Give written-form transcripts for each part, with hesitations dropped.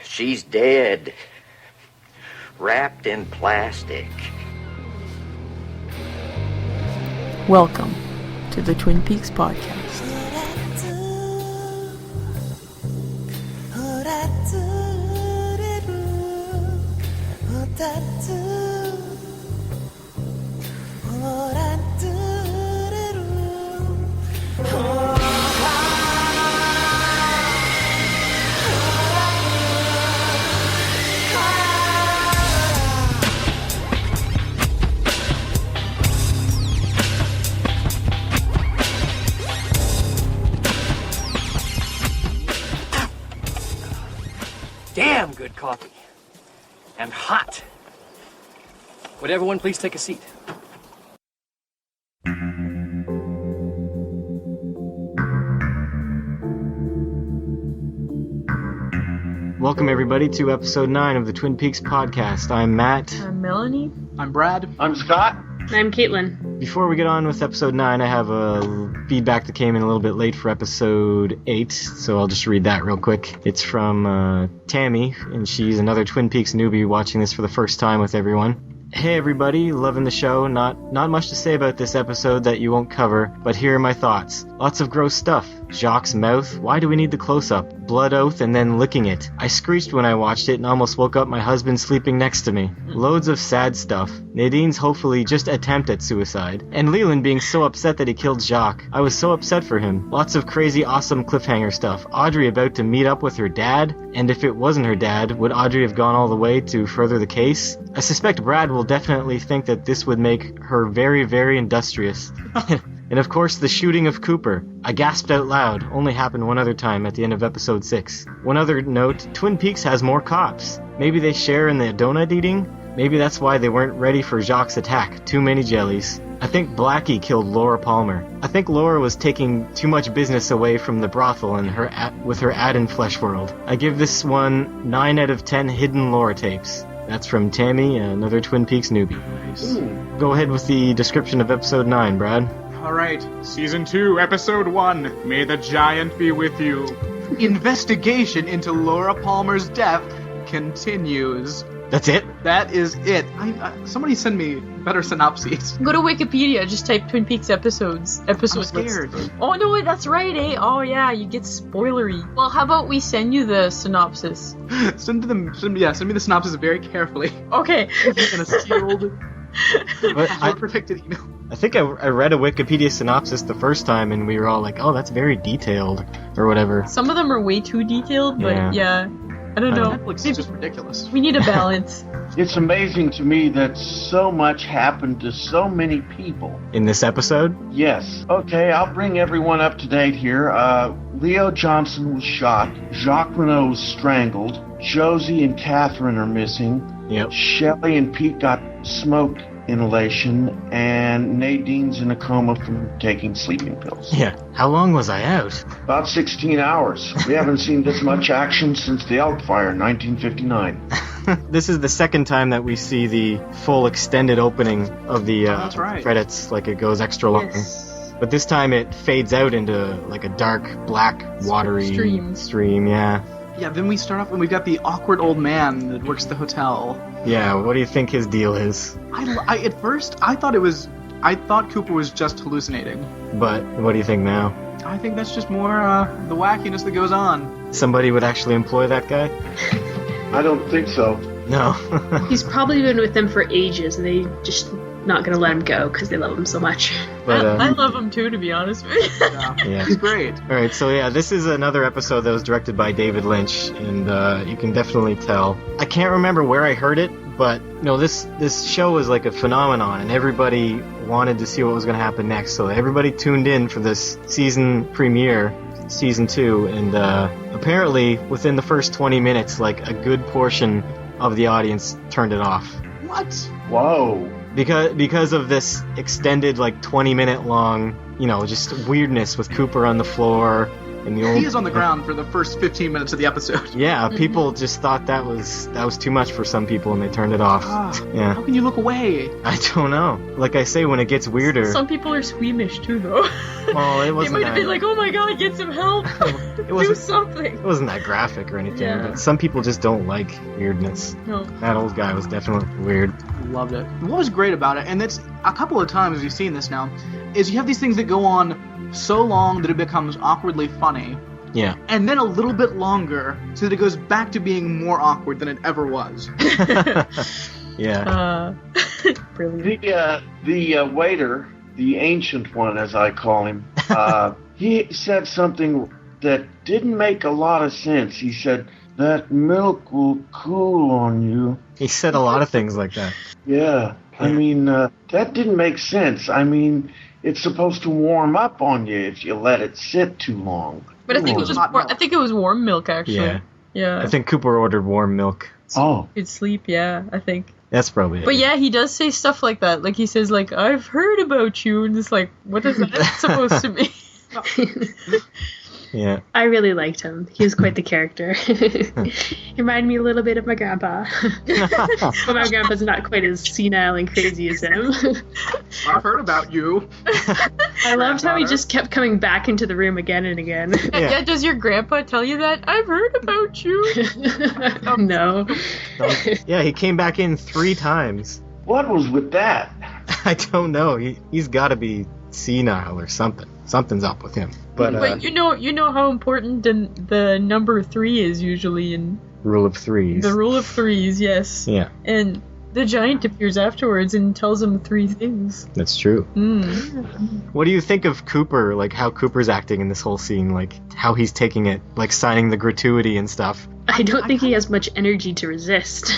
She's dead. Wrapped in plastic. Welcome to the Twin Peaks podcast. Damn good coffee. And hot. Would everyone please take a seat? Welcome everybody to episode 9 of the Twin Peaks podcast. I'm Matt. I'm Melanie. I'm Brad. I'm Scott. I'm Caitlin. Before we get on with episode 9, I have a feedback that came in a little bit late for episode 8, so I'll just read that real quick. It's from Tammy, and she's another Twin Peaks newbie watching this for the first time with everyone. Hey everybody, loving the show. Not much to say about this episode that you won't cover, but here are my thoughts. Lots of gross stuff. Jacques' mouth, why do we need the close-up? Blood oath and then licking it. I screeched when I watched it and almost woke up my husband sleeping next to me. Loads of sad stuff. Nadine's hopefully just attempt at suicide. And Leland being so upset that he killed Jacques. I was so upset for him. Lots of crazy awesome cliffhanger stuff. Audrey about to meet up with her dad, and if it wasn't her dad, would Audrey have gone all the way to further the case? I suspect Brad will definitely think that this would make her very, very industrious. And of course, the shooting of Cooper. I gasped out loud. Only happened one other time at the end of episode 6. One other note, Twin Peaks has more cops. Maybe they share in the donut eating? Maybe that's why they weren't ready for Jacques' attack. Too many jellies. I think Blackie killed Laura Palmer. I think Laura was taking too much business away from the brothel and with her ad in Flesh World. I give this one 9 out of 10 hidden Laura tapes. That's from Tammy, another Twin Peaks newbie. Nice. Go ahead with the description of episode 9, Brad. Alright, Season 2, Episode 1, May the Giant Be With You. Investigation into Laura Palmer's death continues. That's it? That is it. Somebody send me better synopses. Go to Wikipedia, just type Twin Peaks episodes. I'm scared. Oh no, that's right, eh? Oh yeah, you get spoilery. Well, how about we send you the synopsis? Send me the synopsis very carefully. Okay. In a sealed, I protected email. I think I read a Wikipedia synopsis the first time and we were all like, oh, that's very detailed, or whatever. Some of them are way too detailed, but yeah. I don't know. Netflix is just ridiculous. We need a balance. It's amazing to me that so much happened to so many people. In this episode? Yes. Okay, I'll bring everyone up to date here. Leo Johnson was shot. Jacques Renault was strangled. Josie and Catherine are missing. Yep. Shelley and Pete got smoke inhalation, and Nadine's in a coma from taking sleeping pills. Yeah. How long was I out? About 16 hours. We haven't seen this much action since the Elk Fire in 1959. This is the second time that we see the full extended opening of the that's right. credits, like it goes extra long. Yes. But this time it fades out into like a dark, black, watery stream, yeah. Yeah, then we start off and we've got the awkward old man that works at the hotel. Yeah, what do you think his deal is? At first, I thought Cooper was just hallucinating. But what do you think now? I think that's just more the wackiness that goes on. Somebody would actually employ that guy? I don't think so. No. He's probably been with them for ages, and they just not gonna let him go because they love him so much. But, I love him too, to be honest with you. Yeah. He's great. Alright, so yeah, this is another episode that was directed by David Lynch, and you can definitely tell. I can't remember where I heard it, but this show was like a phenomenon, and everybody wanted to see what was going to happen next, so everybody tuned in for this season premiere, season 2, and apparently within the first 20 minutes, like a good portion of the audience turned it off. What? Whoa. Because of this extended, like, 20-minute long, just weirdness with Cooper on the floor, in the old. He is on the ground for the first 15 minutes of the episode. Yeah, people just thought that was too much for some people, and they turned it off. Yeah. How can you look away? I don't know. Like I say, when it gets weirder. Some people are squeamish too, though. Well, it They wasn't. might have that, been like, "Oh my god, get some help! it Do wasn't. something!" It wasn't that graphic or anything. Yeah. But some people just don't like weirdness. No. That old guy was definitely weird. Loved it. What was great about it, and that's a couple of times we've seen this now, is you have these things that go on so long that it becomes awkwardly funny, Yeah. and then a little bit longer so that it goes back to being more awkward than it ever was. Yeah. Brilliant. The waiter, the ancient one as I call him, he said something that didn't make a lot of sense. He said, "That milk will cool on you." He said a lot of things like that. Yeah, I mean, that didn't make sense. I mean, it's supposed to warm up on you if you let it sit too long. But I think it was Hot milk. I think it was warm milk actually. Yeah. Yeah. I think Cooper ordered warm milk. Oh, He'd sleep. Yeah, I think. That's probably it. But yeah, he does say stuff like that. Like he says, like, "I've heard about you," and it's like, what is that supposed to mean? Yeah. I really liked him. He was quite the character. He reminded me a little bit of my grandpa. But my grandpa's not quite as senile and crazy as him. I've heard about you. I loved how he just kept coming back into the room again and again. Yeah. Does your grandpa tell you that? I've heard about you. No. Yeah, he came back in 3 times. what was with that? I don't know. He's got to be senile or something. Something's up with him. But you know how important the number 3 is usually in rule of threes. the rule of threes. Yes. Yeah, And the giant appears afterwards and tells him 3 things. that's true. Mm. What do you think of Cooper? Like how Cooper's acting in this whole scene? Like how he's taking it, like signing the gratuity and stuff. I don't think he has much energy to resist.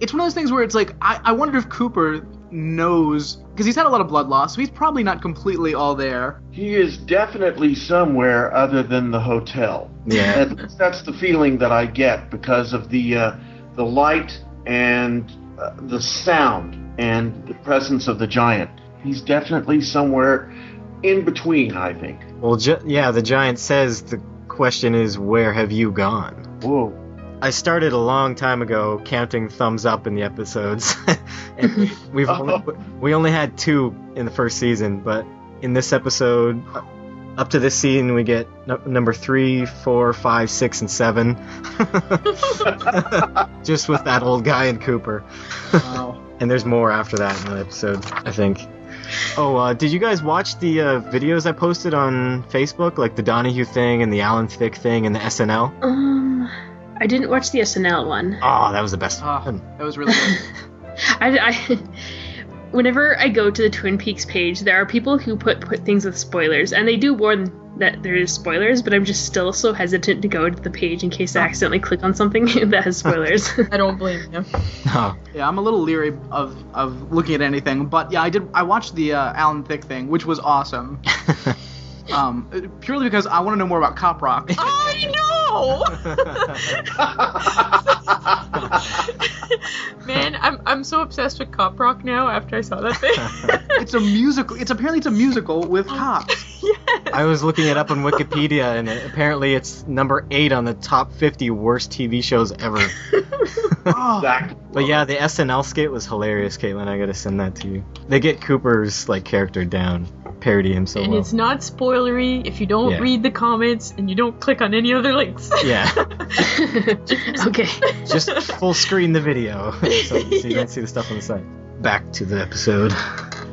It's one of those things where it's like, I wonder if Cooper knows, because he's had a lot of blood loss, so he's probably not completely all there. He is definitely somewhere other than the hotel. Yeah. At least that's the feeling that I get because of the light and the sound and the presence of the giant. He's definitely somewhere in between, I think. Well, the giant says the question is, where have you gone? Whoa. I started a long time ago counting thumbs up in the episodes, and we only had 2 in the first season. But in this episode, up to this scene, we get number 3, 4, 5, 6, and 7, just with that old guy and Cooper. Wow. And there's more after that in the episode, I think. Oh, did you guys watch the videos I posted on Facebook, like the Donahue thing and the Alan Thicke thing and the SNL? I didn't watch the SNL one. Oh, that was the best Oh, one. that was really good. I whenever I go to the Twin Peaks page, there are people who put things with spoilers, and they do warn that there is spoilers, but I'm just still so hesitant to go to the page in case I accidentally click on something that has spoilers. I don't blame him. Oh, Yeah, I'm a little leery of looking at anything, but yeah, I watched the Alan Thicke thing, which was awesome. Purely because I want to know more about Cop Rock. I know. Man, I'm so obsessed with Cop Rock now after I saw that thing. It's a musical. Apparently it's a musical with cops. I was looking it up on Wikipedia, and apparently it's number 8 on the top 50 worst TV shows ever. Oh, Exactly. But yeah, the SNL skit was hilarious, Caitlin. I gotta send that to you. They get Cooper's character down, parody him so And well. it's not spoilery if you don't Yeah. read the comments and you don't click on any other links. Yeah, Okay. just full screen the video, so you don't see the stuff on the side. Back to the episode.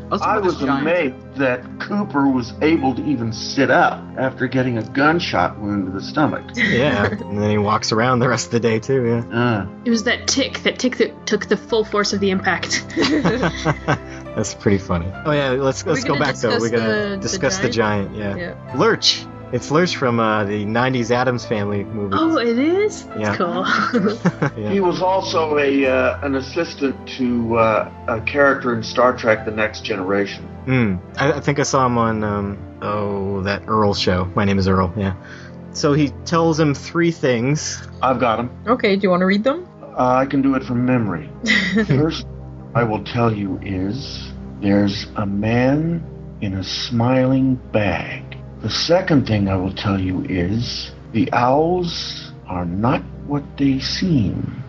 let's talk I about this was giant. amazed that Cooper was able to even sit up after getting a gunshot wound to the stomach. Yeah, and then he walks around the rest of the day too. Yeah. It was that tick that took the full force of the impact. That's pretty funny. Oh yeah, let's go gonna back though. We're gonna discuss discuss the the giant. Yeah. Yeah. Lurch. It's Lurch from the '90s Addams Family movie. Oh, it is? Yeah. That's cool. He Yeah. was also an assistant to a character in Star Trek: The Next Generation. I think I saw him on that Earl show. My Name is Earl. Yeah. So he tells him 3 things. I've got him. Okay, do you want to read them? I can do it from memory. First, I will tell you is there's a man in a smiling bag. The second thing I will tell you is the owls are not what they seem.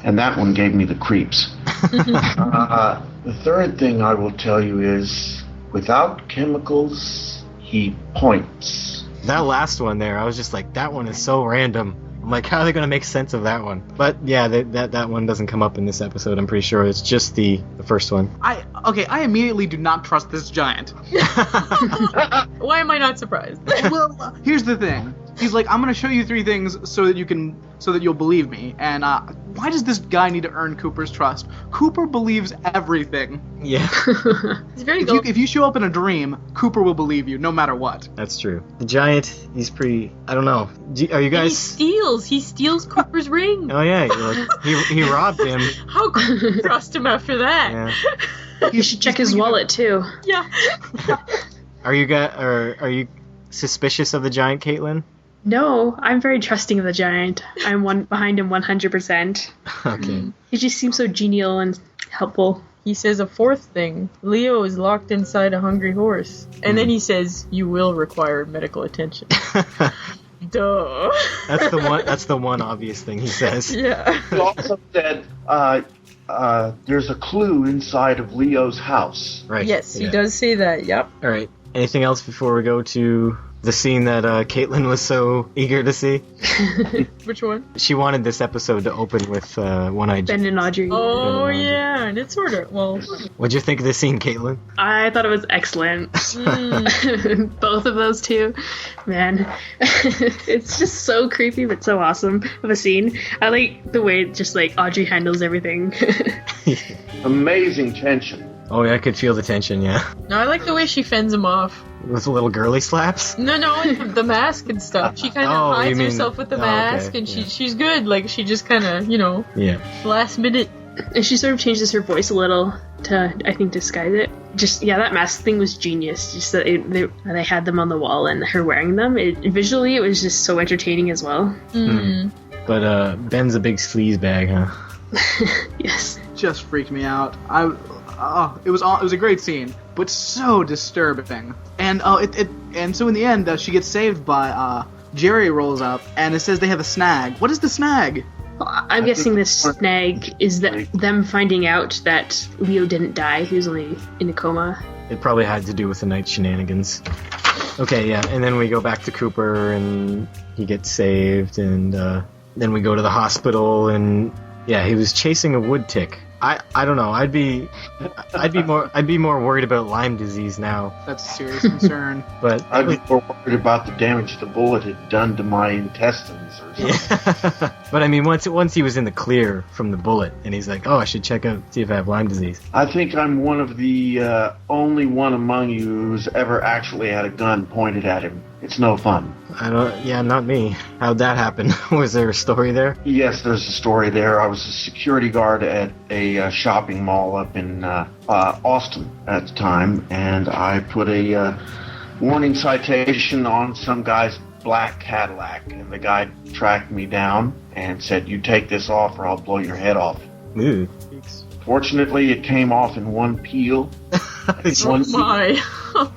And that one gave me the creeps. The third thing I will tell you is without chemicals, he points. That last one there, I was just like, that one is so random. I'm like, how are they going to make sense of that one? But yeah, that one doesn't come up in this episode, I'm pretty sure. It's just the first one. I immediately do not trust this giant. Why am I not surprised? Well, here's the thing. He's like, I'm gonna show you 3 things so that you'll believe me. And why does this guy need to earn Cooper's trust? Cooper believes everything. Yeah. He's very If you show up in a dream, Cooper will believe you no matter what. That's true. The giant, he's pretty, I don't know. Are you guys... He steals Cooper's ring. Oh yeah, he robbed him. How could you trust him after that? Yeah. You should check his wallet too. Yeah. Are you suspicious of the giant, Caitlin? No, I'm very trusting of the giant. I'm behind him 100%. Okay. He just seems so genial and helpful. He says a fourth thing. Leo is locked inside a hungry horse. And then he says, you will require medical attention. Duh. That's the one obvious thing he says. Yeah. He also said there's a clue inside of Leo's house. Right. Yes, he does say that, yep. All right. Anything else before we go to the scene that Caitlin was so eager to see? Which one? She wanted this episode to open with One-Eyed Ben and Audrey. Oh, yeah, and it's sort of, well... What'd you think of this scene, Caitlin? I thought it was excellent. Both of those two. Man. It's just so creepy but so awesome of a scene. I like the way just like Audrey handles everything. Amazing tension. Oh, yeah, I could feel the tension, yeah. No, I like the way she fends him off. With little girly slaps? No, the mask and stuff. She kind of hides herself with the mask, okay, and she's good. Like, she just kind of, Yeah. last minute. And she sort of changes her voice a little to, I think, disguise it. Just, yeah, that mask thing was genius. Just that they had them on the wall and her wearing them. Visually, it was just so entertaining as well. But Ben's a big sleaze bag, huh? Yes. Just freaked me out. It was a great scene, but so disturbing. And so in the end, she gets saved by Jerry rolls up, and it says they have a snag. What is the snag? I'm guessing the snag is that them finding out that Leo didn't die. He was only in a coma. It probably had to do with the night shenanigans. Okay, yeah, and then we go back to Cooper, and he gets saved, and then we go to the hospital, and yeah, he was chasing a wood tick. I don't know. I'd be more worried about Lyme disease now. That's a serious concern. But I'd be more worried about the damage the bullet had done to my intestines or something. Yeah. But I mean, once he was in the clear from the bullet, and he's like, "Oh, I should check out, see if I have Lyme disease." I think I'm one of the only one among you who's ever actually had a gun pointed at him. It's no fun. Yeah, not me. How'd that happen? Was there a story there? Yes, there's a story there. I was a security guard at a shopping mall up in Austin at the time, and I put a warning citation on some guy's black Cadillac, and the guy tracked me down and said, "You take this off or I'll blow your head off." Ooh. Fortunately, it came off in one peel. Oh my.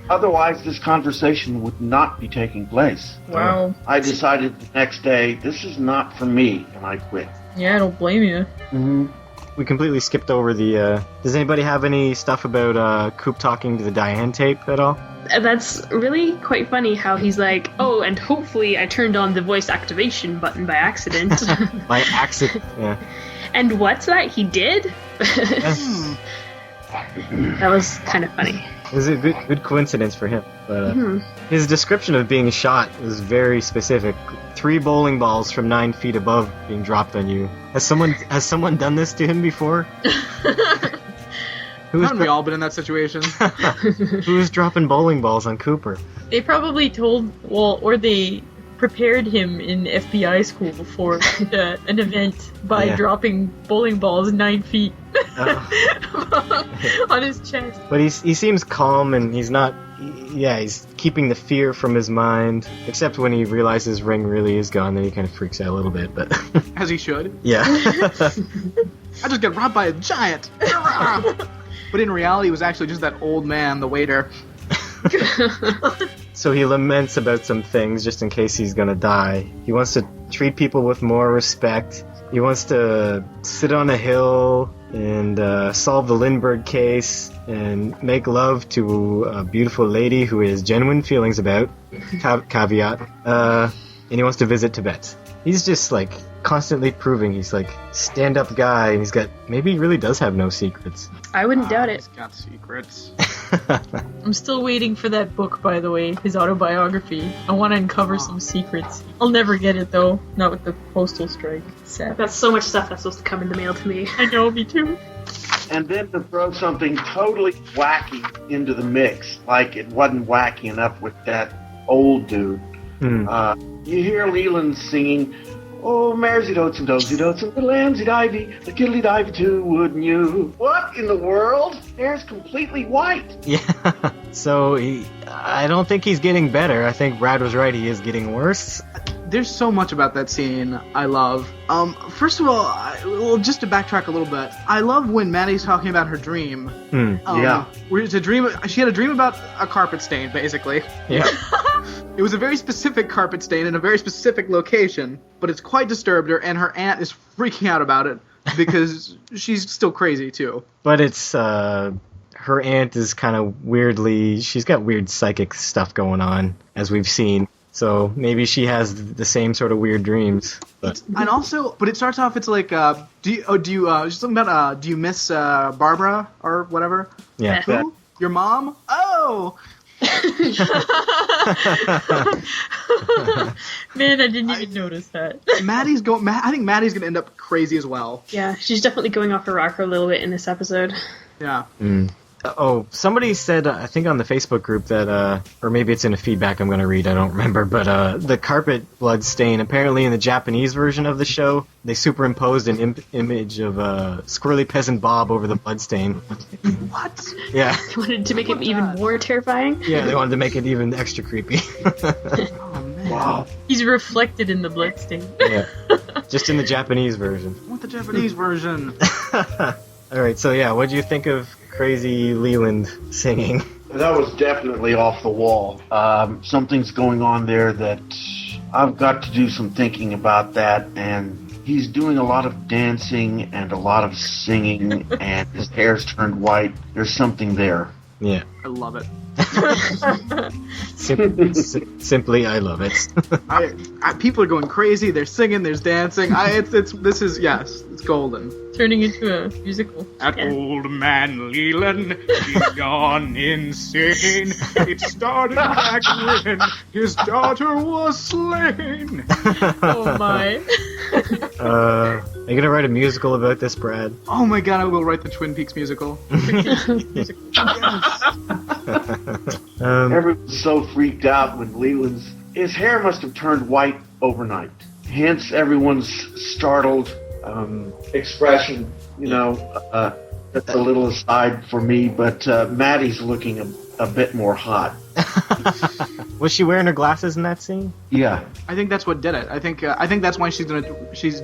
Otherwise, this conversation would not be taking place. Wow. I decided the next day, this is not for me, and I quit. Yeah, I don't blame you. Mm-hmm. We completely skipped over the... Does anybody have any stuff about Coop talking to the Diane tape at all? That's really quite funny how he's like, oh, and hopefully I turned on the voice activation button by accident. By accident, yeah. And what's that? He did? That was kind of funny. It was a good coincidence for him. But his description of being shot was very specific. 3 bowling balls from 9 feet above being dropped on you. Has someone done this to him before? Haven't we all been in that situation? Who was dropping bowling balls on Cooper? They probably or they prepared him in FBI school for an event by dropping bowling balls 9 feet on his chest. But he seems calm, and he's not... he's keeping the fear from his mind, except when he realizes Ring really is gone, then he kind of freaks out a little bit, but... As he should. Yeah. I just got robbed by a giant! But in reality, it was actually just that old man, the waiter. So he laments about some things just in case he's gonna die. He wants to treat people with more respect. He wants to sit on a hill and solve the Lindbergh case and make love to a beautiful lady who he has genuine feelings about. Caveat. And he wants to visit Tibet. He's just like constantly proving he's like stand-up guy, and maybe he really does have no secrets. I wouldn't doubt it. He's got secrets. I'm still waiting for that book, by the way, his autobiography. I want to uncover some secrets. I'll never get it, though. Not with the postal strike. Sad. That's so much stuff that's supposed to come in the mail to me. I know, me too. And then to throw something totally wacky into the mix, like it wasn't wacky enough with that old dude. You hear Leland singing, "Oh, Maresy Dotes and Dozy Dotes and the Lambsy Divey, the Kiddly Divey too, wouldn't you?" What in the world? Hair's completely white. Yeah. So I don't think he's getting better. I think Brad was right. He is getting worse. There's so much about that scene I love. First of all, just to backtrack a little bit, I love when Maddie's talking about her dream. Yeah. Where it's a dream. She had a dream about a carpet stain, basically. Yeah. It was a very specific carpet stain in a very specific location, but it's quite disturbed her, and her aunt is freaking out about it because she's still crazy too. But it's her aunt is kind of weirdly. She's got weird psychic stuff going on, as we've seen. So maybe she has the same sort of weird dreams. But it starts off. It's like, do you miss Barbara or whatever? Yeah. Who? Your mom? Oh. Man, I didn't even notice that. I think Maddie's gonna end up crazy as well. Yeah, she's definitely going off her rocker a little bit in this episode. Yeah. Oh, somebody said, I think on the Facebook group that, or maybe it's in a feedback I'm going to read, I don't remember, but the carpet blood stain, apparently in the Japanese version of the show, they superimposed an image of Squirrely Peasant Bob over the blood stain. What? Yeah. They wanted to make it even more terrifying? Yeah, they wanted to make it even extra creepy. Oh, man. Wow. He's reflected in the blood stain. Yeah. Just in the Japanese version. I want the Japanese version. Alright, so yeah, what do you think of Crazy Leland singing? That was definitely off the wall. Something's going on there that I've got to do some thinking about that, and he's doing a lot of dancing and a lot of singing, and his hair's turned white. There's something there. Yeah. I love it. Simply, I love it. People are going crazy. There's singing. There's dancing. It's golden. Turning into a musical. That old man Leland, he's gone insane. It started back when his daughter was slain. Oh my. Are you gonna write a musical about this, Brad? Oh my god, I will write the Twin Peaks musical. Everyone's so freaked out when his hair must have turned white overnight. Hence everyone's startled expression, that's a little aside for me, but Maddie's looking a bit more hot. Was she wearing her glasses in that scene? Yeah. I think that's what did it. I think that's why she doesn't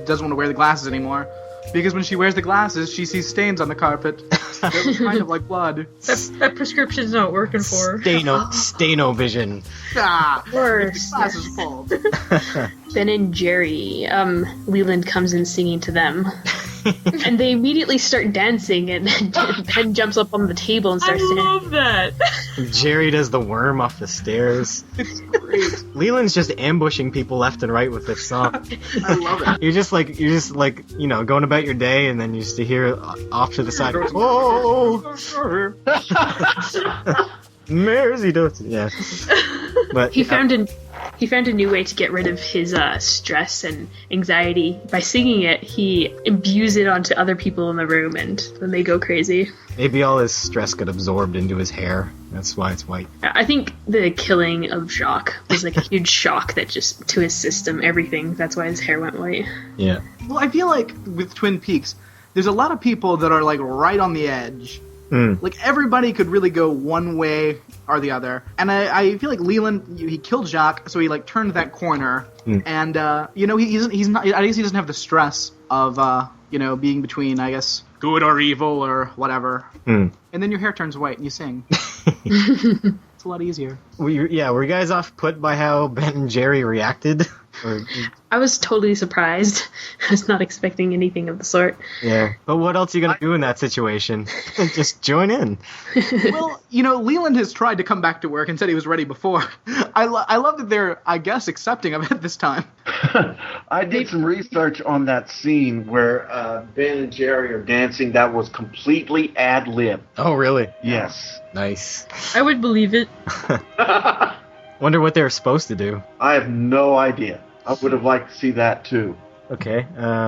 want to wear the glasses anymore. Because when she wears the glasses, she sees stains on the carpet. That look kind of like blood. That prescription's not working for her. Stano-vision. Worse. The glasses full. Ben and Jerry, Leland comes in singing to them. And they immediately start dancing, and Ben jumps up on the table and starts dancing. I love that. Jerry does the worm off the stairs. It's great. Leland's just ambushing people left and right with this song. I love it. You're just like going about your day, and then you just hear off to the side. Oh, Maresy Dotes. Yeah. But He found a new way to get rid of his stress and anxiety. By singing it, he imbues it onto other people in the room, and then they go crazy. maybe all his stress got absorbed into his hair. That's why it's white. I think the killing of Jacques was like a huge shock that just to his system, everything. That's why his hair went white. Yeah. Well, I feel like with Twin Peaks, there's a lot of people that are like right on the edge. Like everybody could really go one way or the other, and I feel like Leland, he killed Jacques, so he like turned that corner, and he's not. I guess he doesn't have the stress of being between, I guess, good or evil or whatever. And then your hair turns white and you sing. It's a lot easier. Were you guys off put by how Ben and Jerry reacted? Or, I was totally surprised. I was not expecting anything of the sort. yeah. But what else are you going to do in that situation? Just join in. Well, Leland has tried to come back to work and said he was ready before. I love that they're, I guess, accepting of it this time. I did some research on that scene where Ben and Jerry are dancing. That was completely ad-lib. Oh, really? Yes. Nice. I would believe it. Wonder what they were supposed to do. I have no idea. I would have liked to see that too. Okay,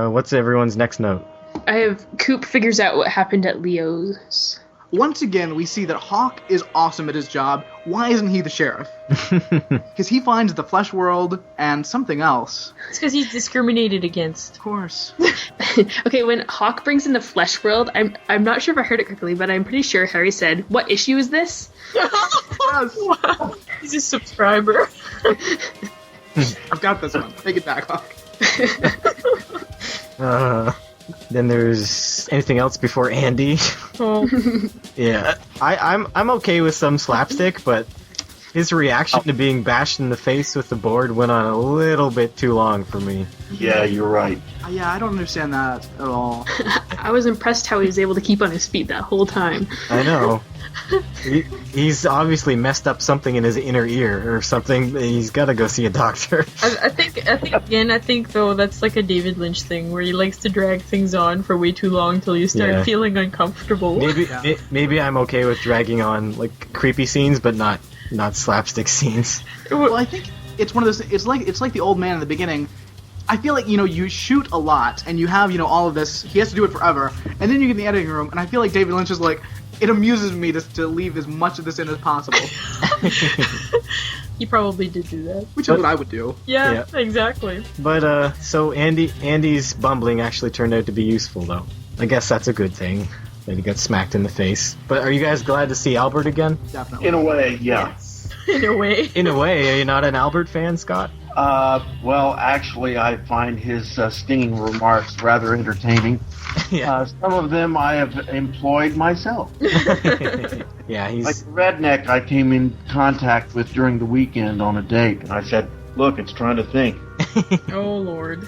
what's everyone's next note? I have Coop figures out what happened at Leo's. Once again, we see that Hawk is awesome at his job. Why isn't he the sheriff? Because he finds the flesh world and something else. It's because he's discriminated against. Of course. Okay, when Hawk brings in the flesh world, I'm not sure if I heard it correctly, but I'm pretty sure Harry said, "What issue is this?" Wow. He's a subscriber. I've got this one. Take it back, Hawk. Then there's anything else before Andy? Oh. Yeah, I'm okay with some slapstick, but his reaction to being bashed in the face with the board went on a little bit too long for me. Yeah, you're right. Yeah, I don't understand that at all. I was impressed how he was able to keep on his feet that whole time. I know. He's obviously messed up something in his inner ear or something. He's got to go see a doctor. I think though that's like a David Lynch thing where he likes to drag things on for way too long till you start feeling uncomfortable. Maybe I'm okay with dragging on like creepy scenes, but not slapstick scenes. Well, I think it's one of those. It's like the old man in the beginning. I feel like you shoot a lot and you have all of this. He has to do it forever, and then you get in the editing room, and I feel like David Lynch is like, it amuses me to leave as much of this in as possible. He probably did do that. Which is what I would do. Yeah, exactly. But so Andy's bumbling actually turned out to be useful, though. I guess that's a good thing that he got smacked in the face. But are you guys glad to see Albert again? Definitely. In a way, yeah. In a way. In a way, are you not an Albert fan, Scott? Well, actually, I find his stinging remarks rather entertaining. Yeah. Some of them I have employed myself. Yeah, he's... Like the redneck I came in contact with during the weekend on a date, and I said, "Look, it's trying to think." Oh, Lord.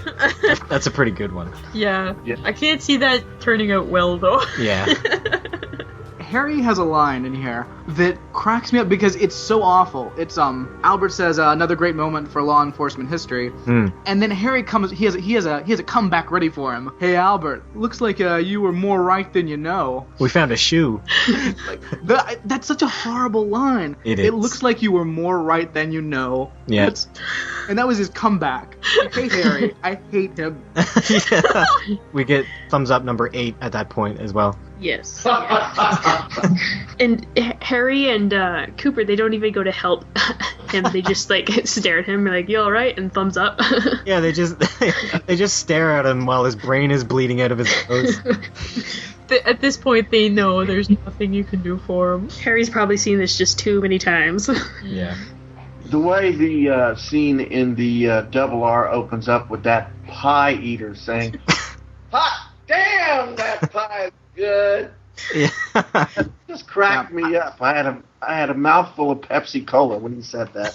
That's a pretty good one. Yeah. I can't see that turning out well, though. Yeah. Harry has a line in here that cracks me up because it's so awful. It's Albert says another great moment for law enforcement history, and then Harry comes. He has a comeback ready for him. Hey Albert, looks like you were more right than you know. We found a shoe. That's such a horrible line. It is. It looks like you were more right than you know. Yeah. And that was his comeback. I hate Harry. I hate him. Yeah. We get thumbs up number 8 at that point as well. Yes. And Harry and Cooper, they don't even go to help him. They just stare at him, like, "You all right?" and thumbs up. Yeah, they just stare at him while his brain is bleeding out of his nose. At this point, they know there's nothing you can do for him. Harry's probably seen this just too many times. Yeah. The way the scene in the Double R opens up with that pie eater saying, "Hot damn, that pie is good." Yeah. It just cracked me up. I had a mouthful of Pepsi Cola when he said that,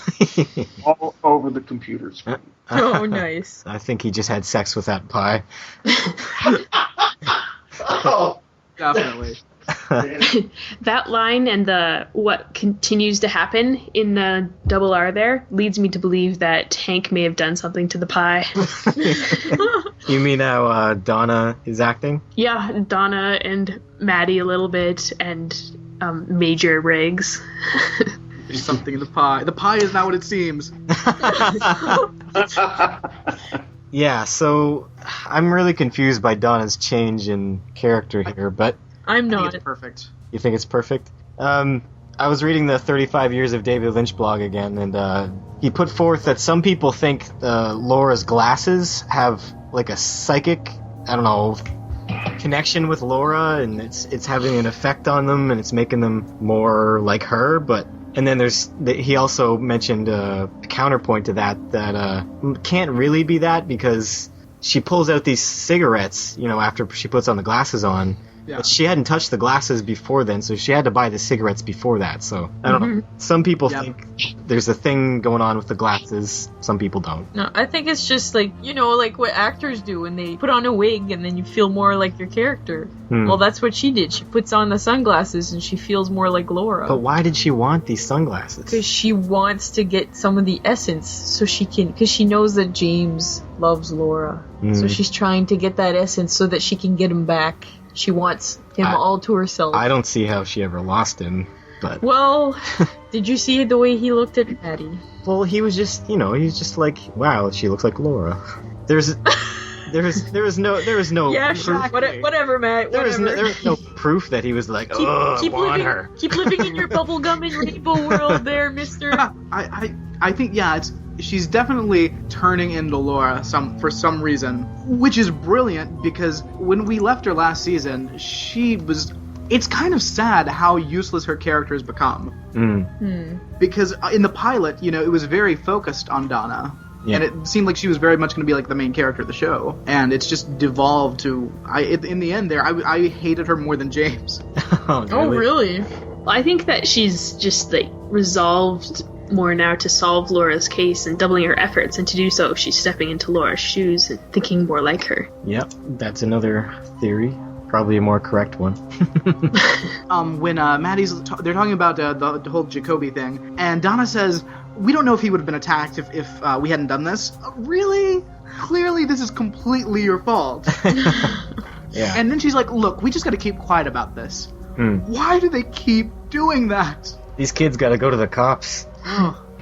all over the computer screen. Oh, nice. I think he just had sex with that pie. Oh, Definitely. That line and what continues to happen in the Double R there leads me to believe that Hank may have done something to the pie. You mean how Donna is acting? Yeah, Donna and Maddie a little bit, and Major Riggs. There's something in the pie. The pie is not what it seems. Yeah, so I'm really confused by Donna's change in character here, but I'm I not. think it's perfect. you think it's perfect? I was reading the 35 Years of David Lynch blog again, and he put forth that some people think Laura's glasses have like a psychic, I don't know, connection with Laura, and it's having an effect on them, and it's making them more like her. And then he also mentioned a counterpoint to that can't really be that, because she pulls out these cigarettes, after she puts on the glasses on, Yeah. But she hadn't touched the glasses before then, so she had to buy the cigarettes before that. So I don't know. Some people think there's a thing going on with the glasses. Some people don't. No, I think it's just like, like what actors do when they put on a wig and then you feel more like your character. Well, that's what she did. She puts on the sunglasses and she feels more like Laura. But why did she want these sunglasses? Because she wants to get some of the essence so she can, because she knows that James loves Laura. So she's trying to get that essence so that she can get him back. She wants him all to herself. I don't see how she ever lost him, but... Well, did you see the way he looked at Patty? Well, he was just, he was just like, wow, she looks like Laura. There was no Yeah, proof. sure. Whatever, Matt. There Whatever. was no proof that he was like, I want her. Keep living in your bubblegum and rainbow world there, mister. I think, she's definitely turning into Laura for some reason, which is brilliant because when we left her last season, it's kind of sad how useless her character has become. Because in the pilot, it was very focused on Donna. Yeah. And it seemed like she was very much going to be like the main character of the show. And it's just devolved to... in the end there, I hated her more than James. Oh, really? Well, I think that she's just, resolved more now to solve Laura's case and doubling her efforts, and to do so, she's stepping into Laura's shoes and thinking more like her. Yep, that's another theory. Probably a more correct one. When they're talking about the whole Jacoby thing, and Donna says, we don't know if he would have been attacked if we hadn't done this. Really? Clearly this is completely your fault. Yeah. And then she's like, look, we just gotta keep quiet about this. Why do they keep doing that? These kids gotta go to the cops.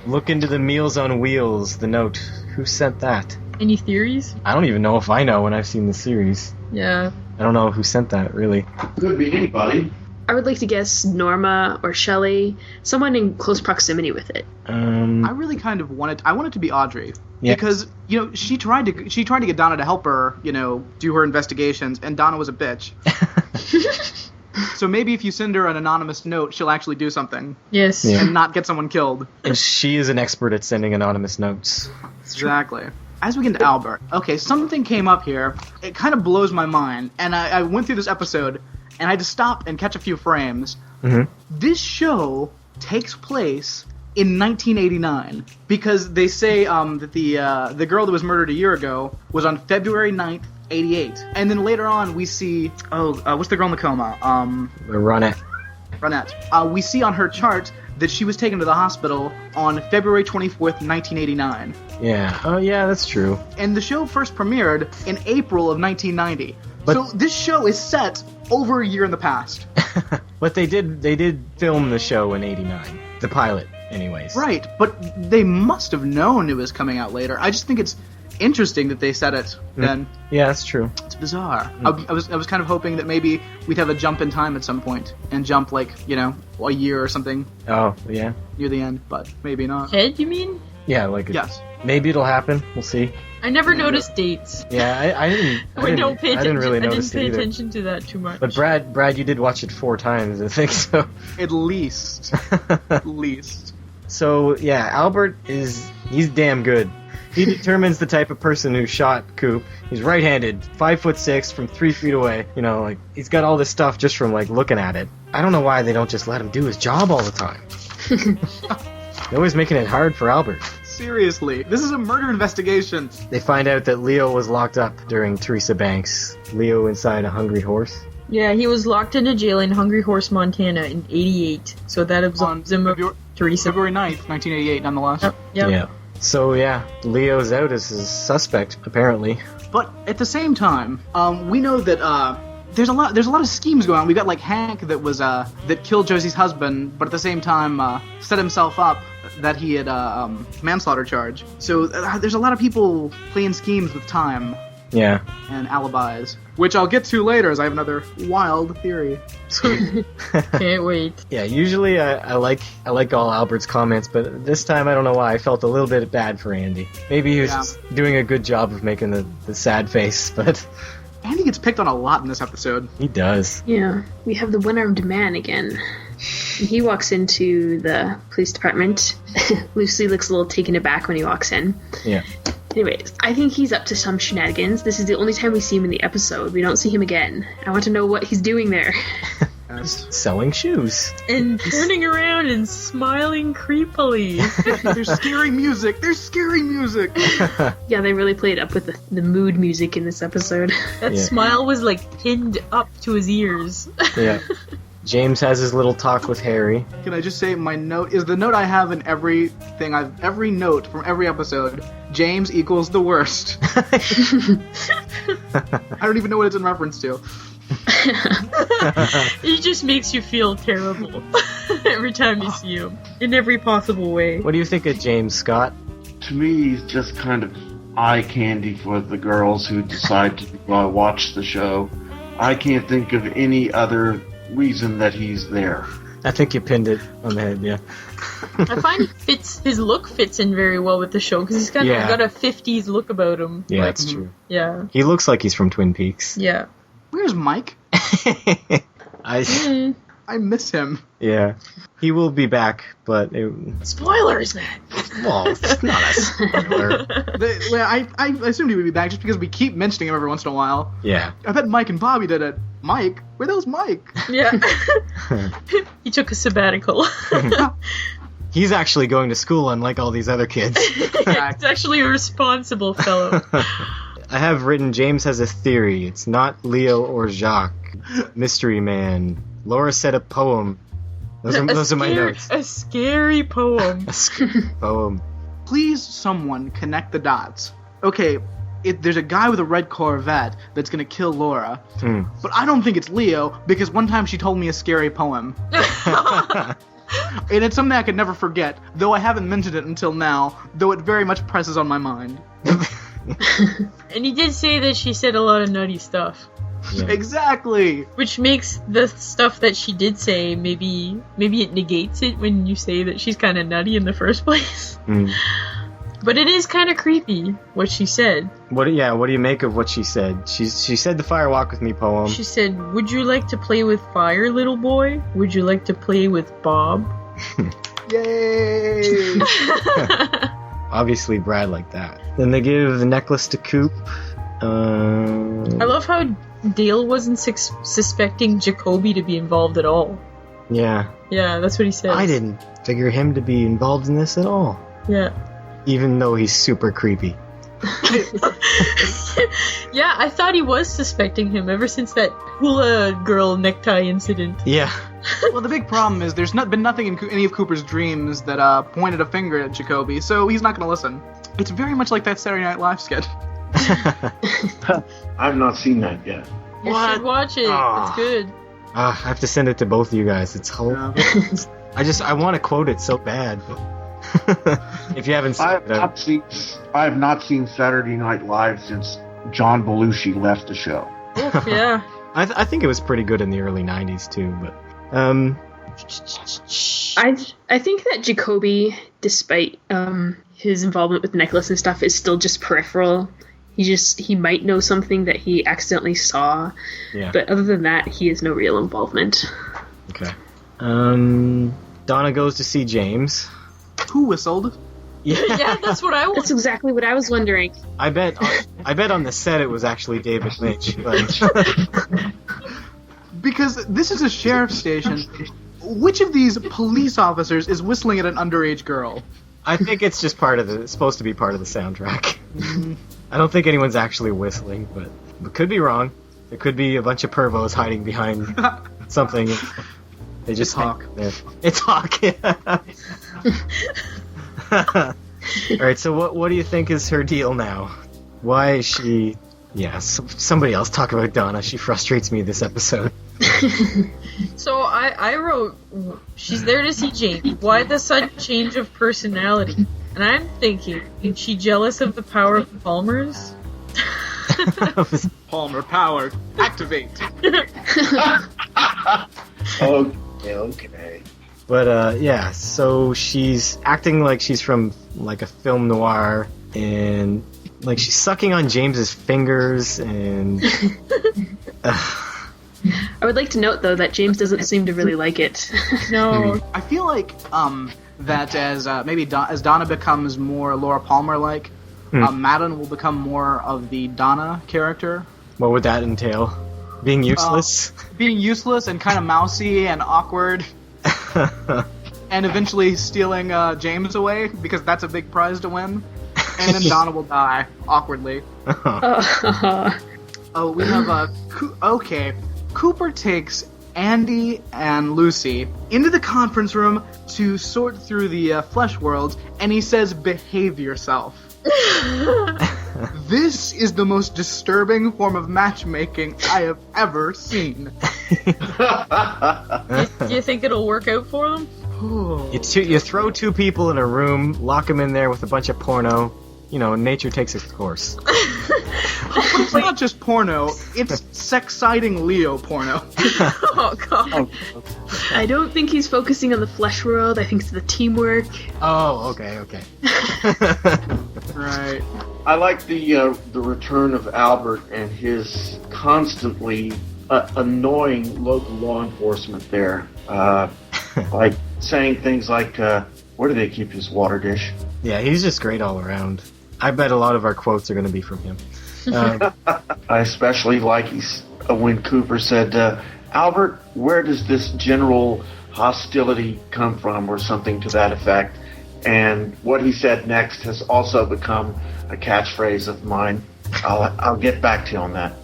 Look into the Meals on Wheels, the note. Who sent that? Any theories? I don't even know if I know when I've seen the series. Yeah. I don't know who sent that, really. Could be anybody. I would like to guess Norma or Shelley, someone in close proximity with it. I really kind of wanted to be Audrey. Yeah. Because, she tried to get Donna to help her, do her investigations, and Donna was a bitch. So maybe if you send her an anonymous note, she'll actually do something. Yes. Yeah. And not get someone killed. And she is an expert at sending anonymous notes. Exactly. As we get into Albert, okay, something came up here. It kind of blows my mind. And I went through this episode, and I had to stop and catch a few frames. This show takes place in 1989. Because they say that the girl that was murdered a year ago was on February 9th, 88. And then later on we see, what's the girl in the coma? Ronette. We see on her chart that she was taken to the hospital on February 24th, 1989. Yeah. Oh, yeah, that's true. And the show first premiered in April of 1990. So this show is set over a year in the past. But they did film the show in 89. The pilot, anyways. Right, but they must have known it was coming out later. I just think it's interesting that they said it then. Yeah, that's true. It's bizarre. I was kind of hoping that maybe we'd have a jump in time at some point and jump a year or something. Oh, yeah. Near the end, but maybe not. Head, you mean? Yeah, yes. Maybe it'll happen. We'll see. I never noticed dates. Yeah, I didn't. I didn't really notice it either. attention to that too much. But Brad, you did watch it 4 times, I think so. At least. At least. So yeah, Albert he's damn good. He determines the type of person who shot Coop. He's right-handed, 5'6", from 3 feet away. He's got all this stuff just from looking at it. I don't know why they don't just let him do his job all the time. They're always making it hard for Albert. Seriously, this is a murder investigation. They find out that Leo was locked up during Teresa Banks. Leo inside a hungry horse. Yeah, he was locked into jail in Hungry Horse, Montana in 88. So that absolves him of Teresa. February 9th, 1988, nonetheless. Yep. Yeah. So yeah, Leo's out as his suspect, apparently. But at the same time, we know that there's a lot of schemes going on. We got Hank that was that killed Josie's husband, but at the same time set himself up that he had manslaughter charge. So there's a lot of people playing schemes with time. Yeah. And alibis, which I'll get to later, as I have another wild theory. Can't wait. Yeah, usually I like all Albert's comments, but this time I don't know why I felt a little bit bad for Andy. Maybe he was just doing a good job of making the sad face, but Andy gets picked on a lot in this episode. He does. Yeah, we have the one-armed man again. He walks into the police department. Lucy looks a little taken aback when he walks in. Yeah. Anyways, I think he's up to some shenanigans. This is the only time we see him in the episode. We don't see him again. I want to know what he's doing there. Selling shoes. And turning around and smiling creepily. There's scary music. There's scary music. Yeah, they really played up with the mood music in this episode. That smile was like pinned up to his ears. Yeah. James has his little talk with Harry. Can I just say my note is the note I have in every note from every episode. James equals the worst. I don't even know what it's in reference to. He just makes you feel terrible every time you see him, in every possible way. What do you think of James, Scott? To me, he's just kind of eye candy for the girls who decide to watch the show. I can't think of any other reason that he's there. I think you pinned it on the head, yeah. I find his look fits in very well with the show, because he's got a 50s look about him. Yeah, that's true. Yeah. He looks like he's from Twin Peaks. Yeah. Where's Mike? I miss him. Yeah. He will be back, but... Spoilers, man! Well, it's not a spoiler. I assumed he would be back just because we keep mentioning him every once in a while. Yeah. I bet Mike and Bobby did it. Mike? Where those Mike? Yeah. He took a sabbatical. He's actually going to school, unlike all these other kids. He's actually a responsible fellow. I have written James has a theory. It's not Leo or Jacques. Mystery Man. Laura said a poem. Those are my notes. A scary poem. A scary poem. Please, someone connect the dots. Okay, there's a guy with a red Corvette that's gonna kill Laura. But I don't think it's Leo, because one time she told me a scary poem. And it's something I could never forget, though I haven't mentioned it until now, though it very much presses on my mind. And he did say that she said a lot of nutty stuff. Yeah. Exactly! Which makes the stuff that she did say, maybe it negates it when you say that she's kind of nutty in the first place. But it is kind of creepy, what she said. What do you make of what she said? She said the Fire Walk With Me poem. She said, "Would you like to play with fire, little boy? Would you like to play with Bob?" Yay! Obviously Brad liked that. Then they give the necklace to Coop. I love how Dale wasn't suspecting Jacoby to be involved at all. Yeah. Yeah, that's what he said. I didn't figure him to be involved in this at all. Yeah. Even though he's super creepy. Yeah, I thought he was suspecting him ever since that hula girl necktie incident. Yeah. Well, the big problem is there's been nothing in any of Cooper's dreams that pointed a finger at Jacoby, so he's not going to listen. It's very much like that Saturday Night Live sketch. I've not seen that yet. You should watch it. It's good. I have to send it to both of you guys. It's hilarious. I want to quote it so bad. But if you haven't seen I have not seen Saturday Night Live since John Belushi left the show. Yeah. I think it was pretty good in the early 90s too, but I think that Jacoby, despite his involvement with the necklace and stuff, is still just peripheral. He might know something that he accidentally saw, but other than that, he has no real involvement. Okay. Donna goes to see James. Who whistled? Yeah, that's what I was. That's exactly what I was wondering. I bet on the set it was actually David Lynch. But... Because this is a sheriff's station. Which of these police officers is whistling at an underage girl? I think it's just it's supposed to be part of the soundtrack. I don't think anyone's actually whistling, but could be wrong. There could be a bunch of pervos hiding behind something. They just Hawk. It's Hawk. Yeah. All right. So what do you think is her deal now? Why is she? Yeah. Somebody else talk about Donna. She frustrates me this episode. So I wrote, she's there to see James. Why the sudden change of personality? And I'm thinking, is she jealous of the power of the Palmers? Palmer power, activate. Okay. But yeah, so she's acting like she's from like a film noir, and like she's sucking on James's fingers, and I would like to note though that James doesn't seem to really like it. No. I feel like that as maybe as Donna becomes more Laura Palmer like, Madeline will become more of the Donna character. What would that entail? Being useless? Being useless and kind of mousy and awkward. And eventually stealing James away, because that's a big prize to win. And then Donna will die, awkwardly. Oh, we have okay. Cooper takes Andy and Lucy into the conference room to sort through the flesh worlds, and he says, "Behave yourself." This is the most disturbing form of matchmaking I have ever seen. Do you think it'll work out for them? You throw two people in a room, lock them in there with a bunch of porno. You know, nature takes its course. It's not just porno, it's sex-citing Leo porno. Oh, God. I don't think he's focusing on the flesh world. I think it's the teamwork. Oh, okay. Right. I like the return of Albert and his constantly annoying local law enforcement there. Like saying things like, where do they keep his water dish? Yeah, he's just great all around. I bet a lot of our quotes are going to be from him. I especially like when Cooper said, Albert, where does this general hostility come from, or something to that effect? And what he said next has also become a catchphrase of mine. I'll get back to you on that.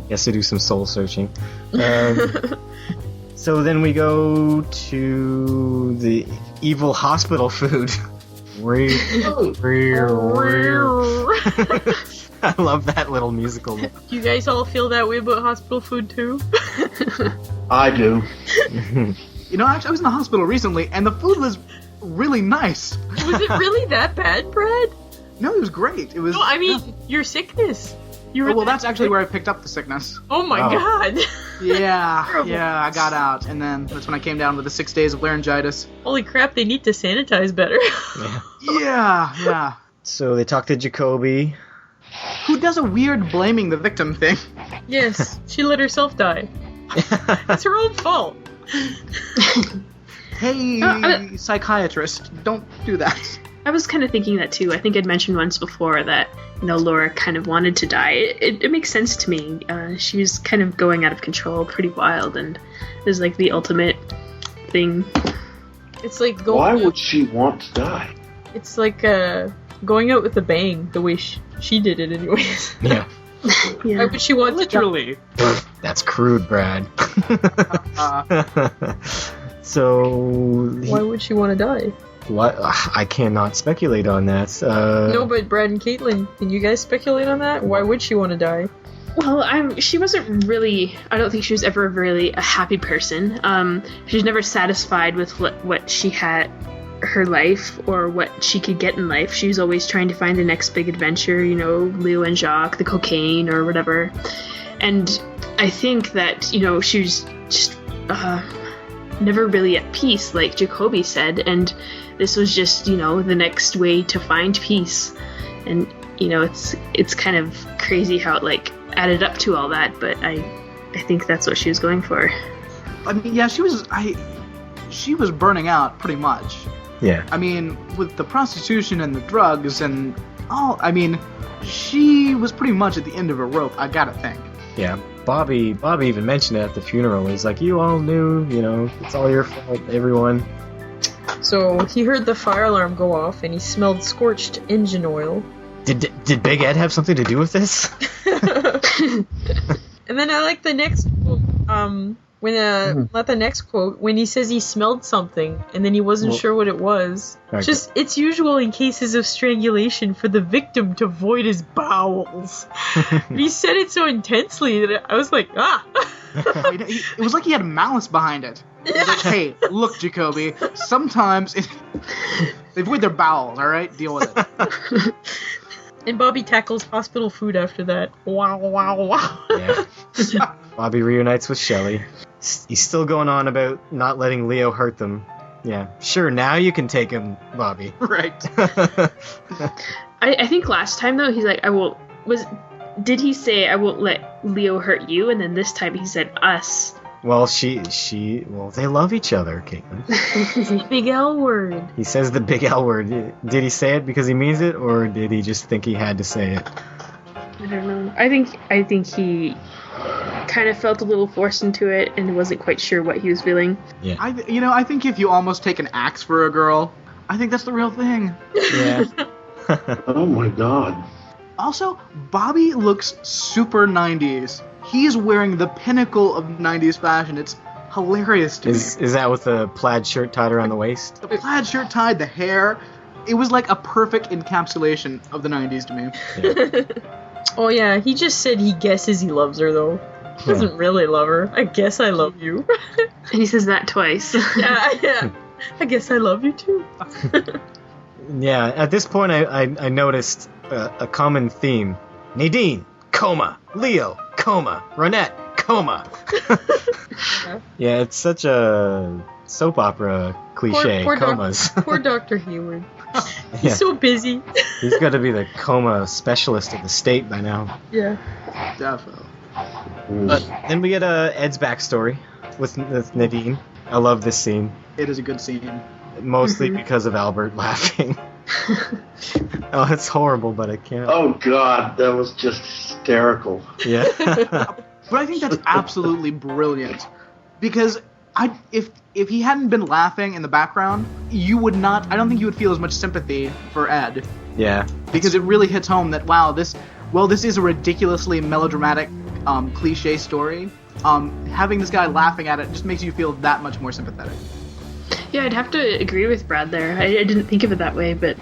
He has to do some soul searching. So then we go to the evil hospital food. I love that little musical. Do you guys all feel that way about hospital food too? I do. You know, actually, I was in the hospital recently, and the food was really nice. Was it really that bad, Brad? No, it was great. It was. No, I mean, your sickness. You were well, that's actually where I picked up the sickness. Oh my God. Yeah, I got out, and then that's when I came down with the 6 days of laryngitis. Holy crap, they need to sanitize better. Yeah. So they talk to Jacoby. Who does a weird blaming the victim thing. Yes, she let herself die. It's her own fault. Hey, psychiatrist, don't do that. I was kind of thinking that too. I think I'd mentioned once before that, Laura kind of wanted to die. It makes sense to me. She was kind of going out of control, pretty wild, and it was like the ultimate thing. It's like going. Why would she want to die? It's like going out with a bang, the way she did it, anyways. Yeah. Why would she want Literally. That's crude, Brad. So. Why would she want to die? What? I cannot speculate on that. No, but Brad and Caitlin, can you guys speculate on that? Why would she want to die? Well, she wasn't really. I don't think she was ever really a happy person. She was never satisfied with what she had, her life, or what she could get in life. She was always trying to find the next big adventure. Leo and Jacques, the cocaine or whatever. And I think that she was just never really at peace, like Jacoby said, and this was just the next way to find peace. And it's kind of crazy how it added up to all that, but I think that's what she was going for. I mean, yeah, she was burning out pretty much. Yeah. I mean, with the prostitution and the drugs and all, I mean, she was pretty much at the end of her rope, I gotta think. Yeah. Bobby even mentioned it at the funeral. He's like, you all knew, it's all your fault, everyone. So he heard the fire alarm go off, and he smelled scorched engine oil. Did Big Ed have something to do with this? And then I like the next quote, not the next quote, when he says he smelled something, and then he wasn't sure what it was. Okay. It's usual in cases of strangulation for the victim to void his bowels. He said it so intensely that I was like, ah! It was like he had malice behind it. He was like, hey, look, Jacoby, sometimes they void their bowels, alright? Deal with it. And Bobby tackles hospital food after that. Wow, wow, wow. Yeah. Bobby reunites with Shelley. He's still going on about not letting Leo hurt them. Yeah. Sure, now you can take him, Bobby. Right. I think last time, though, he's like, did he say, I won't let Leo hurt you? And then this time he said, us. Well, well, they love each other, Caitlin. Big L word. He says the big L word. Did he say it because he means it, or did he just think he had to say it? I don't know. I think he kind of felt a little forced into it and wasn't quite sure what he was feeling. Yeah. I think if you almost take an axe for a girl, I think that's the real thing. Yeah. Oh my god. Also, Bobby looks super 90s. He's wearing the pinnacle of 90s fashion. It's hilarious to me. Is that with the plaid shirt tied around the waist? The plaid shirt tied, the hair. It was like a perfect encapsulation of the 90s to me. Yeah. Oh yeah, he just said he guesses he loves her though. He doesn't really love her. I guess I love you. And he says that twice. Yeah. I guess I love you too. Yeah, at this point I noticed a common theme. Nadine, coma. Leo, coma. Ronette, coma. Yeah, it's such a soap opera cliche, Poor comas. Poor Dr. Hayward. Yeah. He's so busy. He's got to be the coma specialist of the state by now. Yeah. Definitely. But then we get Ed's backstory with Nadine. I love this scene. It is a good scene. Mostly because of Albert laughing. Oh, it's horrible, but I can't. Oh god, that was just hysterical. Yeah. But I think that's absolutely brilliant. Because if he hadn't been laughing in the background, you would not. I don't think you would feel as much sympathy for Ed. Yeah. Because it really hits home that this is a ridiculously melodramatic, cliche story. Having this guy laughing at it just makes you feel that much more sympathetic. Yeah, I'd have to agree with Brad there. I didn't think of it that way, but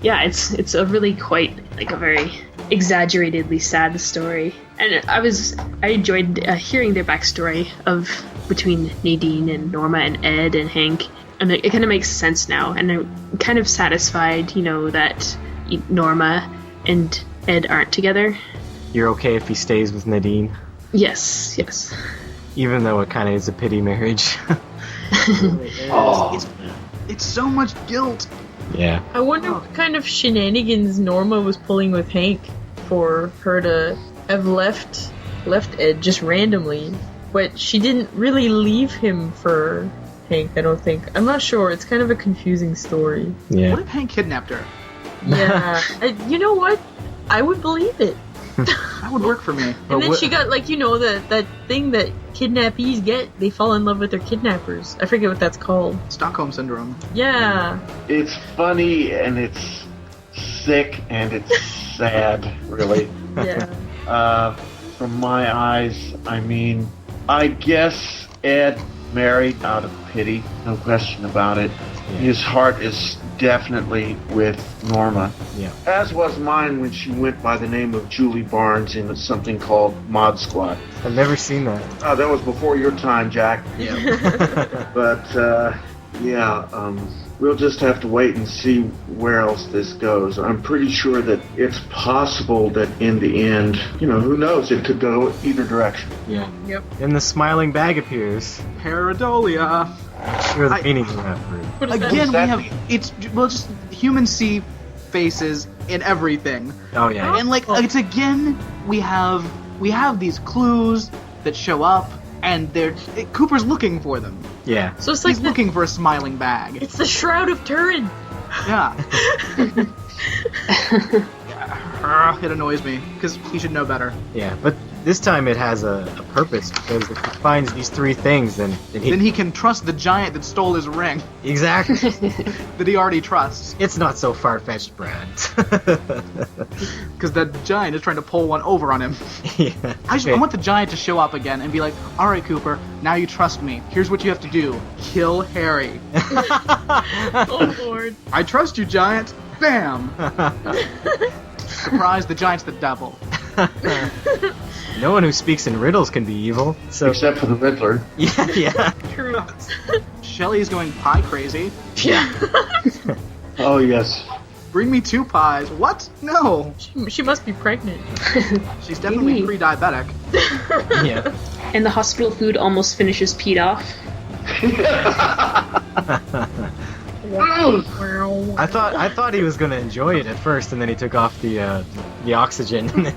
yeah, it's a really quite like a very exaggeratedly sad story. And I enjoyed hearing their backstory of between Nadine and Norma and Ed and Hank, and it kind of makes sense now. And I'm kind of satisfied, that Norma and Ed aren't together. You're okay if he stays with Nadine? Yes. Even though it kind of is a pity marriage. It's so much guilt. Yeah. I wonder what kind of shenanigans Norma was pulling with Hank for her to have left Ed just randomly. But she didn't really leave him for Hank, I don't think. I'm not sure. It's kind of a confusing story. Yeah. What if Hank kidnapped her? Yeah. You know what? I would believe it. That would work for me. And then she got, that thing that kidnappees get. They fall in love with their kidnappers. I forget what that's called. Stockholm Syndrome. Yeah. It's funny and it's sick and it's sad, really. Yeah. From my eyes, I guess Ed married out of pity, no question about it. Yeah. His heart is definitely with Norma. Yeah. As was mine when she went by the name of Julie Barnes in something called Mod Squad. I've never seen that. That was before your time, Jack. Yeah. But, we'll just have to wait and see where else this goes. I'm pretty sure that it's possible that in the end, who knows, it could go either direction. Yeah. Yep. Then the smiling bag appears. Pareidolia. Sure, the meaning of that word. What is Again, that? we have just humans see faces in everything, Oh yeah. and we have these clues that show up, and Cooper's looking for them. Yeah. So it's like He's looking for a smiling bag. it's the Shroud of Turin. Yeah. It annoys me because he should know better. Yeah. But this time it has a purpose, because if he finds these three things, then Then he can trust the giant that stole his ring exactly. that he already trusts, It's not so far-fetched, Brad. because that giant is trying to pull one over on him. Yeah. I want the giant to show up again and be like, "All right, Cooper, now you trust me. Here's what you have to do: kill Harry." Oh Lord. I trust you, giant. Bam. Surprise! The giant's the devil. No one who speaks in riddles can be evil. So Except for the Riddler. yeah. True. Shelly's going pie crazy. Yeah. Oh, yes. Bring me 2 pies. What? No. She must be pregnant. She's definitely Maybe. pre-diabetic. Yeah. And the hospital food almost finishes Pete off. I thought he was gonna enjoy it at first, and then he took off the oxygen.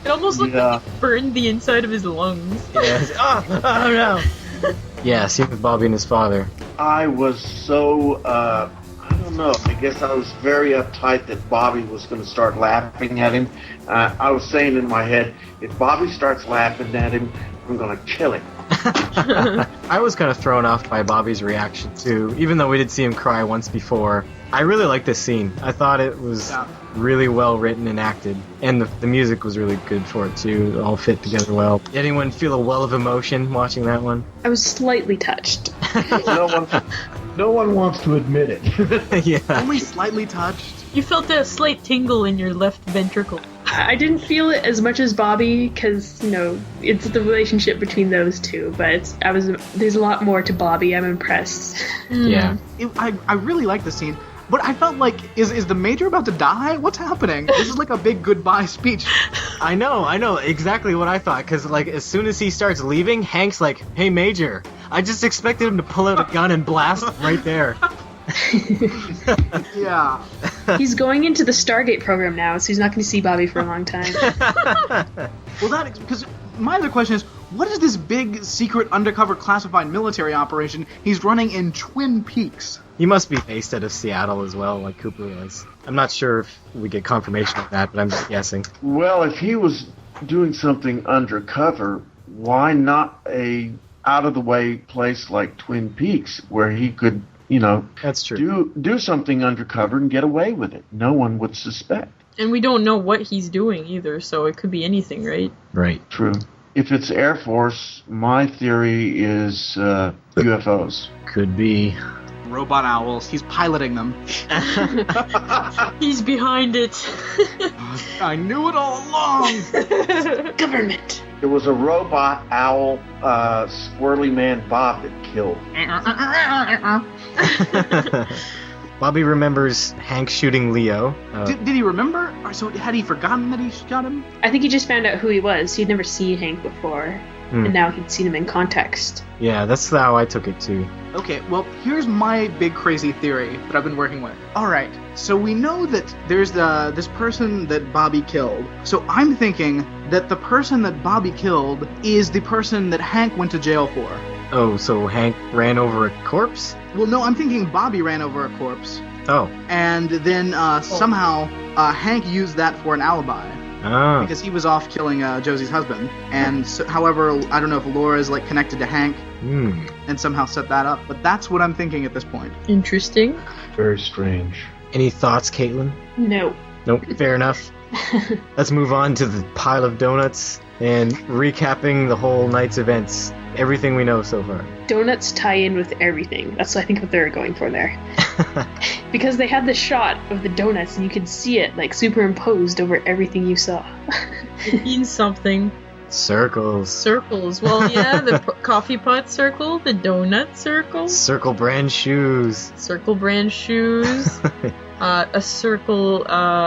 It almost looked Yeah. like it burned the inside of his lungs. Yeah. Oh no. Yeah, same with Bobby and his father. I was so, I don't know, I guess I was very uptight that Bobby was going to start laughing at him. I was saying in my head, if Bobby starts laughing at him, I'm going to kill him. I was kind of thrown off by Bobby's reaction too, even though we did see him cry once before. I really liked this scene. I thought it was really well written and acted, and the music was really good for it too. It all fit together well. Did anyone feel a well of emotion watching that one? I was slightly touched. No one wants to admit it. Yeah. Only slightly touched. You felt a slight tingle in your left ventricle. I didn't feel it as much as Bobby, because, it's the relationship between those two, but there's a lot more to Bobby. I'm impressed. Yeah. I really like the scene, but I felt like, is the Major about to die? What's happening? This is like a big goodbye speech. I know exactly what I thought, because as soon as he starts leaving, Hank's like, "Hey, Major." I just expected him to pull out a gun and blast him right there. Yeah. He's going into the Stargate program now, so he's not going to see Bobby for a long time. Well, because my other question is, what is this big, secret, undercover, classified military operation he's running in Twin Peaks? He must be based out of Seattle as well, like Cooper was. I'm not sure if we get confirmation of that, but I'm just guessing. Well, if he was doing something undercover, why not a out-of-the-way place like Twin Peaks, where he could, That's true. do something undercover and get away with it? No one would suspect. And we don't know what he's doing either, so it could be anything, right? Right. True. If it's Air Force, my theory is UFOs. Could be. Robot owls. He's piloting them. He's behind it. I knew it all along. Government. It was a robot owl, squirrely man Bob that killed. Bobby remembers Hank shooting Leo. Did he remember? Or so had he forgotten that he shot him? I think he just found out who he was. He'd never seen Hank before, and now he'd seen him in context. Yeah, that's how I took it too. Okay, well, here's my big crazy theory that I've been working with. Alright, so we know that there's this person that Bobby killed. So I'm thinking that the person that Bobby killed is the person that Hank went to jail for. Oh, so Hank ran over a corpse? Well, no, I'm thinking Bobby ran over a corpse. Oh. And then somehow Hank used that for an alibi. Ah. Because he was off killing Josie's husband. And so, however, I don't know if Laura's connected to Hank and somehow set that up. But that's what I'm thinking at this point. Interesting. Very strange. Any thoughts, Caitlin? No. Nope, fair enough. Let's move on to the pile of donuts and recapping the whole night's events. Everything we know so far. Donuts tie in with everything. That's I think what they're going for there. Because they had the shot of the donuts and you could see it superimposed over everything you saw. It means something. Circles. Circles. Well, yeah, the coffee pot circle, the donut circle. Circle brand shoes. Circle brand shoes. A circle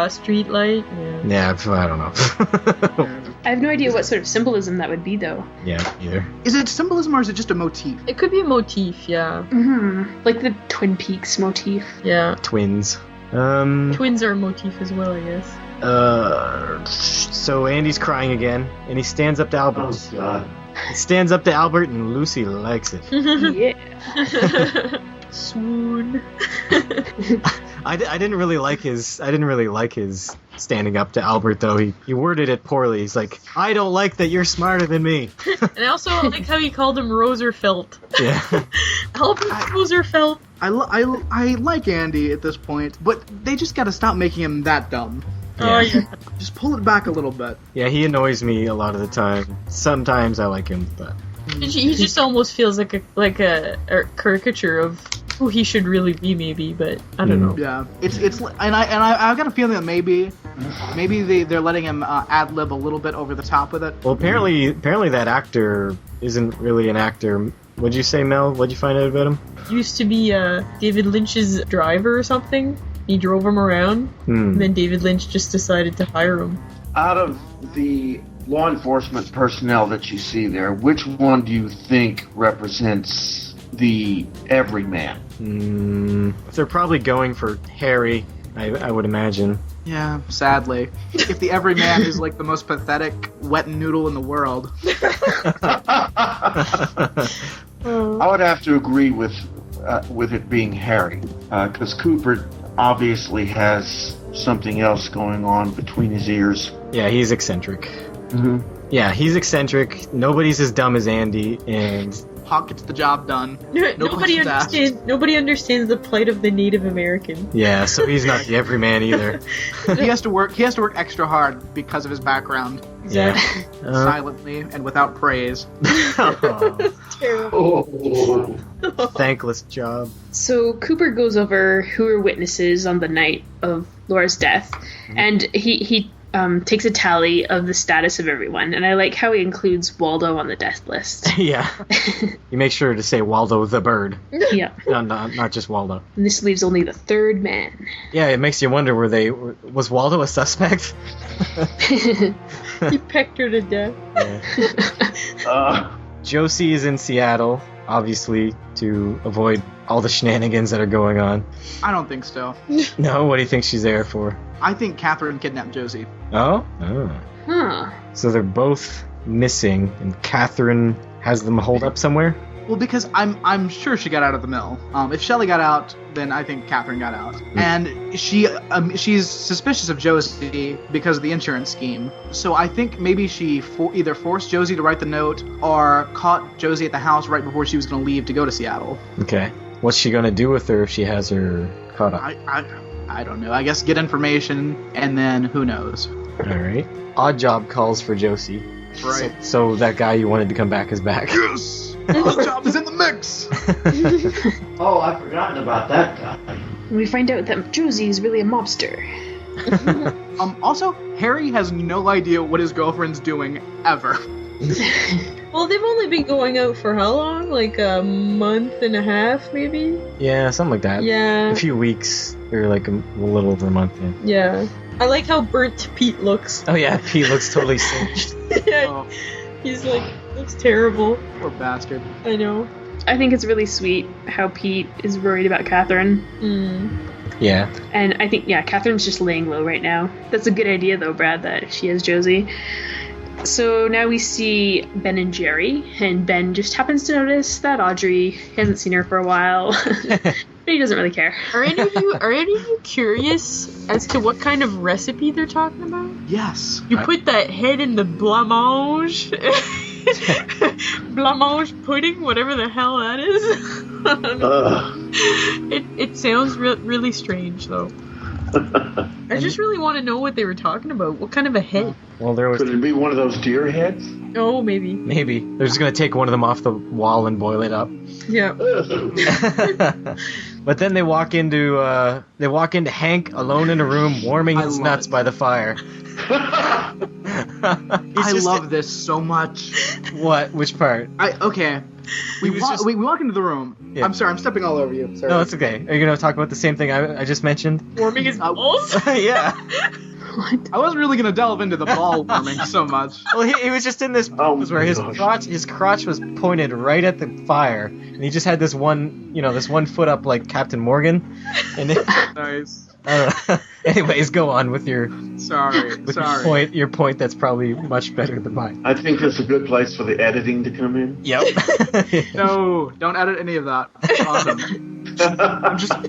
street light. Yeah, I don't know. I have no idea what sort of symbolism that would be, though. Yeah, either. Is it symbolism or is it just a motif? It could be a motif, yeah. Mm-hmm. Like the Twin Peaks motif. Yeah. Twins. Twins are a motif as well, I guess. So Andy's crying again, and he stands up to Albert. Oh, God. He stands up to Albert, and Lucy likes it. Yeah. Swoon. I didn't really like his standing up to Albert, though. He worded it poorly. He's like, "I don't like that you're smarter than me." And I also like how he called him Roserfelt. Yeah. Albert Roserfelt. I like Andy at this point, but they just gotta stop making him that dumb. Oh, yeah. Just pull it back a little bit. Yeah, he annoys me a lot of the time. Sometimes I like him, but He just almost feels like a caricature of who he should really be, maybe, but I don't know. Yeah, it's and I got a feeling that maybe they're letting him ad lib a little bit over the top with it. Well, apparently that actor isn't really an actor. What'd you say, Mel? What'd you find out about him? He used to be David Lynch's driver or something. He drove him around, and then David Lynch just decided to hire him. Out of the law enforcement personnel that you see there, which one do you think represents the everyman? They're probably going for Harry, I would imagine. Yeah, sadly. If the everyman is like the most pathetic wet noodle in the world. I would have to agree with it being Harry, because Cooper obviously has something else going on between his ears. Yeah, he's eccentric. Mm-hmm. Yeah, he's eccentric. Nobody's as dumb as Andy, and Hawk gets the job done. Nobody understands the plight of the Native American. yeah, so he's not the everyman either. He has to work extra hard because of his background. Exactly. Silently and without praise. Terrible. Thankless job. So Cooper goes over who are witnesses on the night of Laura's death, and he takes a tally of the status of everyone, and I like how he includes Waldo on the death list. Yeah. You make sure to say Waldo the bird. Yeah. Not just Waldo. And this leaves only the third man. Yeah, it makes you wonder, was Waldo a suspect? He pecked her to death. Yeah. Josie is in Seattle, obviously, to avoid all the shenanigans that are going on. I don't think so. No, what do you think she's there for? I think Catherine kidnapped Josie. Oh? Huh. So they're both missing, and Catherine has them holed up somewhere? Well, because I'm sure she got out of the mill. If Shelley got out, then I think Catherine got out. And she's suspicious of Josie because of the insurance scheme. So I think maybe she either forced Josie to write the note or caught Josie at the house right before she was going to leave to go to Seattle. Okay. What's she going to do with her if she has her caught up? I don't know. I guess get information, and then who knows. All right. Odd job calls for Josie. Right. So that guy you wanted to come back is back. Yes! Odd job is in the mix! Oh, I've forgotten about that guy. We find out that Josie is really a mobster. Also, Harry has no idea what his girlfriend's doing, ever. Well, they've only been going out for how long? Like a month and a half, maybe? Yeah, something like that. Yeah. A few weeks, or like a little over a month, yeah. Yeah. I like how burnt Pete looks. Oh yeah, Pete looks totally singed. Yeah. Oh, He's like, looks terrible. poor bastard. I know. I think it's really sweet how Pete is worried about Catherine. Yeah. And I think, Catherine's just laying low right now. That's a good idea, though, Brad, that she has Josie. So now we see Ben and Jerry, and Ben just happens to notice that Audrey hasn't seen her for a while, but he doesn't really care. Are any of you curious as to what kind of recipe they're talking about? Yes. You put that head in the blancmange. Blancmange pudding, whatever the hell that is. It sounds really strange, though. I just really want to know what they were talking about. What kind of a head? Well, there was. Could it be one of those deer heads? Oh, maybe. Maybe they're just gonna take one of them off the wall and boil it up. Yeah. But then they walk into Hank alone in a room, warming his nuts by the fire. I love this so much. What? Which part? We walk into the room. Yeah. I'm sorry, I'm stepping all over you. Sorry. No, it's okay. Are you gonna talk about the same thing I just mentioned? Warming his balls? Yeah. I wasn't really gonna delve into the ball warming so much. Well, he was just in this pose where his crotch was pointed right at the fire, and he just had this one foot up like Captain Morgan. And Nice. Anyways, go on with your Sorry. Your point that's probably much better than mine. I think it's a good place for the editing to come in. Yep. No, don't edit any of that. It's awesome.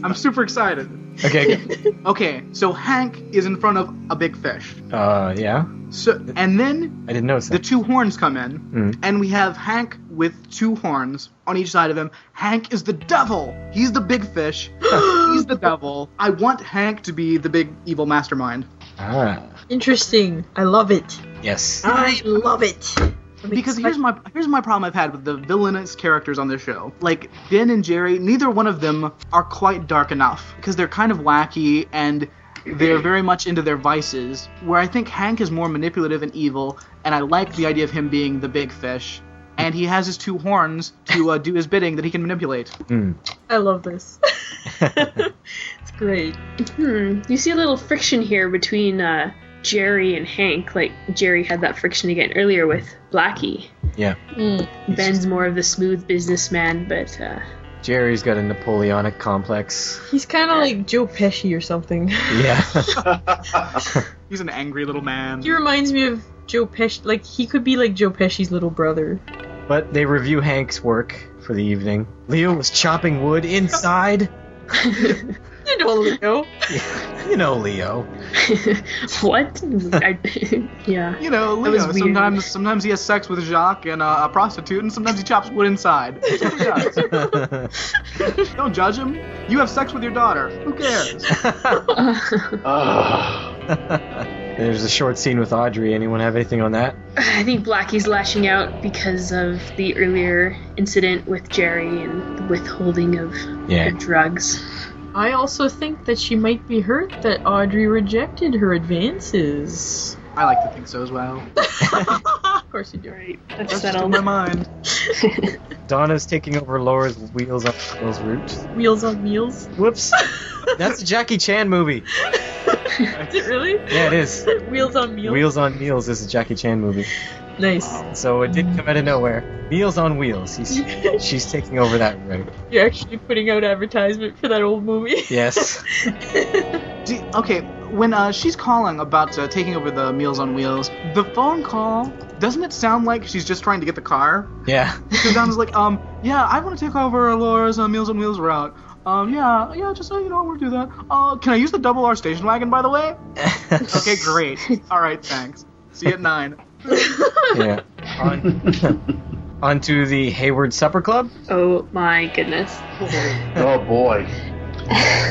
I'm super excited. Okay. Go. Okay, so Hank is in front of a big fish. Yeah. So, and then I didn't notice the that. two horns come in, and we have Hank with two horns on each side of him. Hank is the devil. He's the big fish. He's the devil. I want Hank to be the big evil mastermind. Ah. Interesting. I love it. Yes. I love it. Because here's my problem I've had with the villainous characters on this show. Like Ben and Jerry, neither one of them are quite dark enough because they're kind of wacky and they're very much into their vices. Where I think Hank is more manipulative and evil, and I like the idea of him being the big fish. And he has his two horns to do his bidding that he can manipulate. I love this. It's great. You see a little friction here between Jerry and Hank. Like Jerry had that friction again earlier with Blackie. Yeah. Ben's more of the smooth businessman, but Jerry's got a Napoleonic complex. He's kind of like Joe Pesci or something. Yeah. He's an angry little man. He reminds me of Joe Pesci. Like, he could be like Joe Pesci's little brother. But they review Hank's work for the evening. Leo was chopping wood inside. You know, Leo. You know Leo. What? Yeah. You know, That was Leo, weird. sometimes he has sex with Jacques and a prostitute, and sometimes he chops wood inside. That's what he does. Don't judge him. You have sex with your daughter. Who cares? There's a short scene with Audrey. Anyone have anything on that? I think Blackie's lashing out because of the earlier incident with Jerry and the withholding of the drugs. I also think that she might be hurt that Audrey rejected her advances. I like to think so as well. Of course you do. Right. That's That's just settled. in my mind. Donna's taking over Laura's Wheels on Wheels route. Wheels on Meals. Whoops. That's a Jackie Chan movie. Is it really? Yeah, it is. Wheels on Meals. Wheels on Meals is a Jackie Chan movie. Nice. So it didn't come out of nowhere. Meals on Wheels. She's taking over that route. You're actually putting out advertisement for that old movie. Yes. Okay, when she's calling about taking over the Meals on Wheels, the phone call, doesn't it sound like she's just trying to get the car? Yeah. Because Donna's like, yeah, I want to take over Laura's Meals on Wheels route. Yeah, just so you know, we'll do that. Can I use the double R station wagon, by the way? Okay, great. Alright, thanks. See you at 9. Yeah. On to the Hayward Supper Club. Oh my goodness. Oh boy.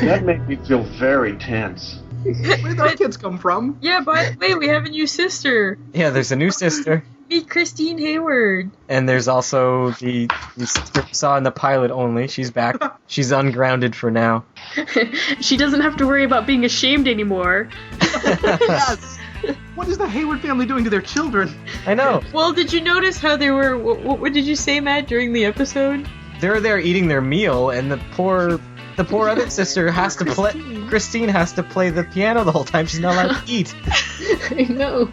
That made me feel very tense. Where did those kids come from? Yeah, by the way, we have a new sister. Yeah, there's a new sister. Meet Christine Hayward. And there's also the sister we saw in the pilot only. She's back. She's ungrounded for now. She doesn't have to worry about being ashamed anymore. Yes! What is the Hayward family doing to their children? I know. Well, did you notice how they were... What did you say, Matt, during the episode? They're there eating their meal, and the poor other sister has to play. Christine has to play the piano the whole time. She's not allowed to eat. I know.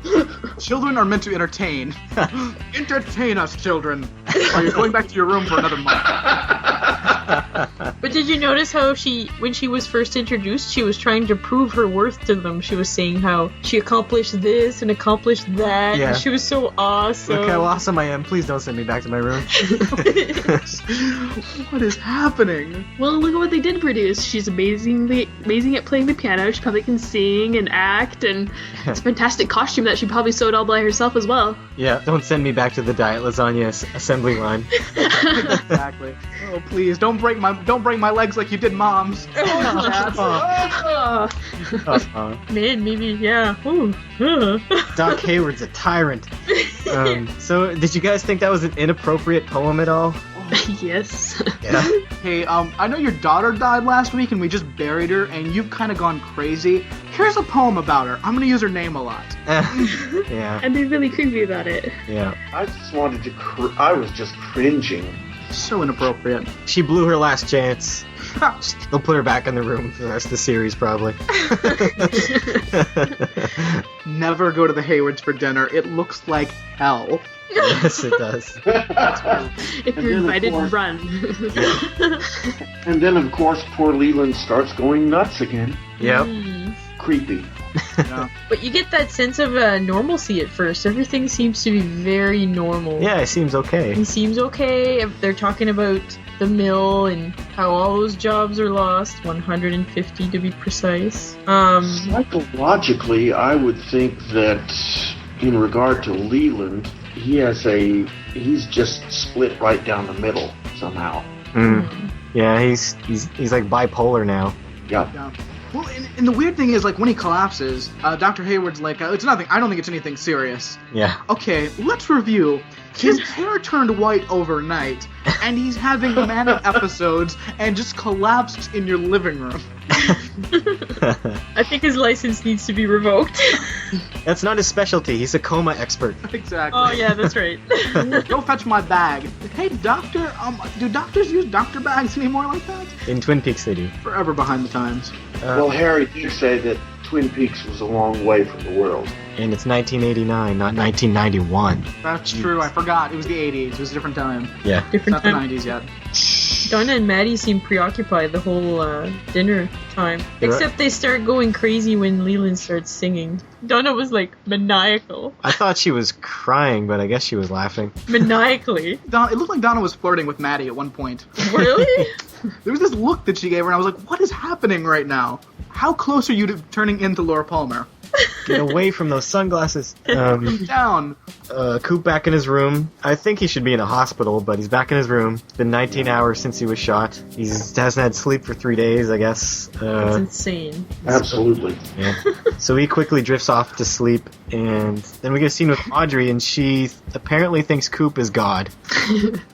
Children are meant to entertain. Entertain us, children. Or you're going back to your room for another month. But did you notice how when she was first introduced, she was trying to prove her worth to them. She was saying how she accomplished this and accomplished that. Yeah. And she was so awesome. Look how awesome I am. Please don't send me back to my room. What is happening? Well, look at what they did produce. She's amazing at playing the piano. She probably can sing and act, and it's a fantastic costume that she probably sewed all by herself as well. Yeah, don't send me back to the diet lasagna assembly line. Exactly. Oh, please, don't break my legs like you did Mom's. Man, maybe, yeah. Ooh. Doc Hayward's a tyrant. So, did you guys think that was an inappropriate poem at all? Yes. Yeah. Hey, I know your daughter died last week and we just buried her and you've kind of gone crazy. Here's a poem about her. I'm gonna use her name a lot. Yeah. And they're really creepy about it. Yeah. I just wanted to I was just cringing. So inappropriate. She blew her last chance. They'll put her back in the room for the rest of the series, probably. Never go to the Haywards for dinner. It looks like hell. Yes, it does. If And you're then, of invited, course- run. And then, of course, poor Leland starts going nuts again. Yep. Creepy. Yeah. But you get that sense of normalcy at first. Everything seems to be very normal. Yeah, it seems okay. He seems okay. They're talking about the mill and how all those jobs are lost. 150 to be precise. Psychologically, I would think that in regard to Leland, he's just split right down the middle somehow. Yeah, he's like bipolar now. Yeah. Yeah. Well, and the weird thing is, like, when he collapses, Dr. Hayward's like, it's nothing. I don't think it's anything serious. Yeah. Okay, let's review. His hair turned white overnight, and he's having manic episodes and just collapsed in your living room. I think his license needs to be revoked. That's not his specialty. He's a coma expert. Exactly. Oh yeah, that's right. Go fetch my bag. Hey, doctor, do doctors use doctor bags anymore like that? In Twin Peaks, they do. Forever behind the times. Well, Harry did say that Twin Peaks was a long way from the world. And it's 1989, not 1991. That's true, I forgot. It was the 80s. It was a different time. Yeah. It's Different not the time. 90s yet. Donna and Maddie seem preoccupied the whole dinner time. You're Except they start going crazy when Leland starts singing. Donna was like maniacal. I thought she was crying, but I guess she was laughing. Maniacally. It looked like Donna was flirting with Maddie at one point. Really? There was this look that she gave her, and I was like, what is happening right now? How close are you to turning into Laura Palmer? Get away from those sunglasses. Down. Coop back in his room. I think he should be in a hospital, but he's back in his room. It's been 19 hours since he was shot. He hasn't had sleep for 3 days, I guess. That's insane. Absolutely. Yeah. So he quickly drifts off to sleep, and then we get a scene with Audrey, and she apparently thinks Coop is God.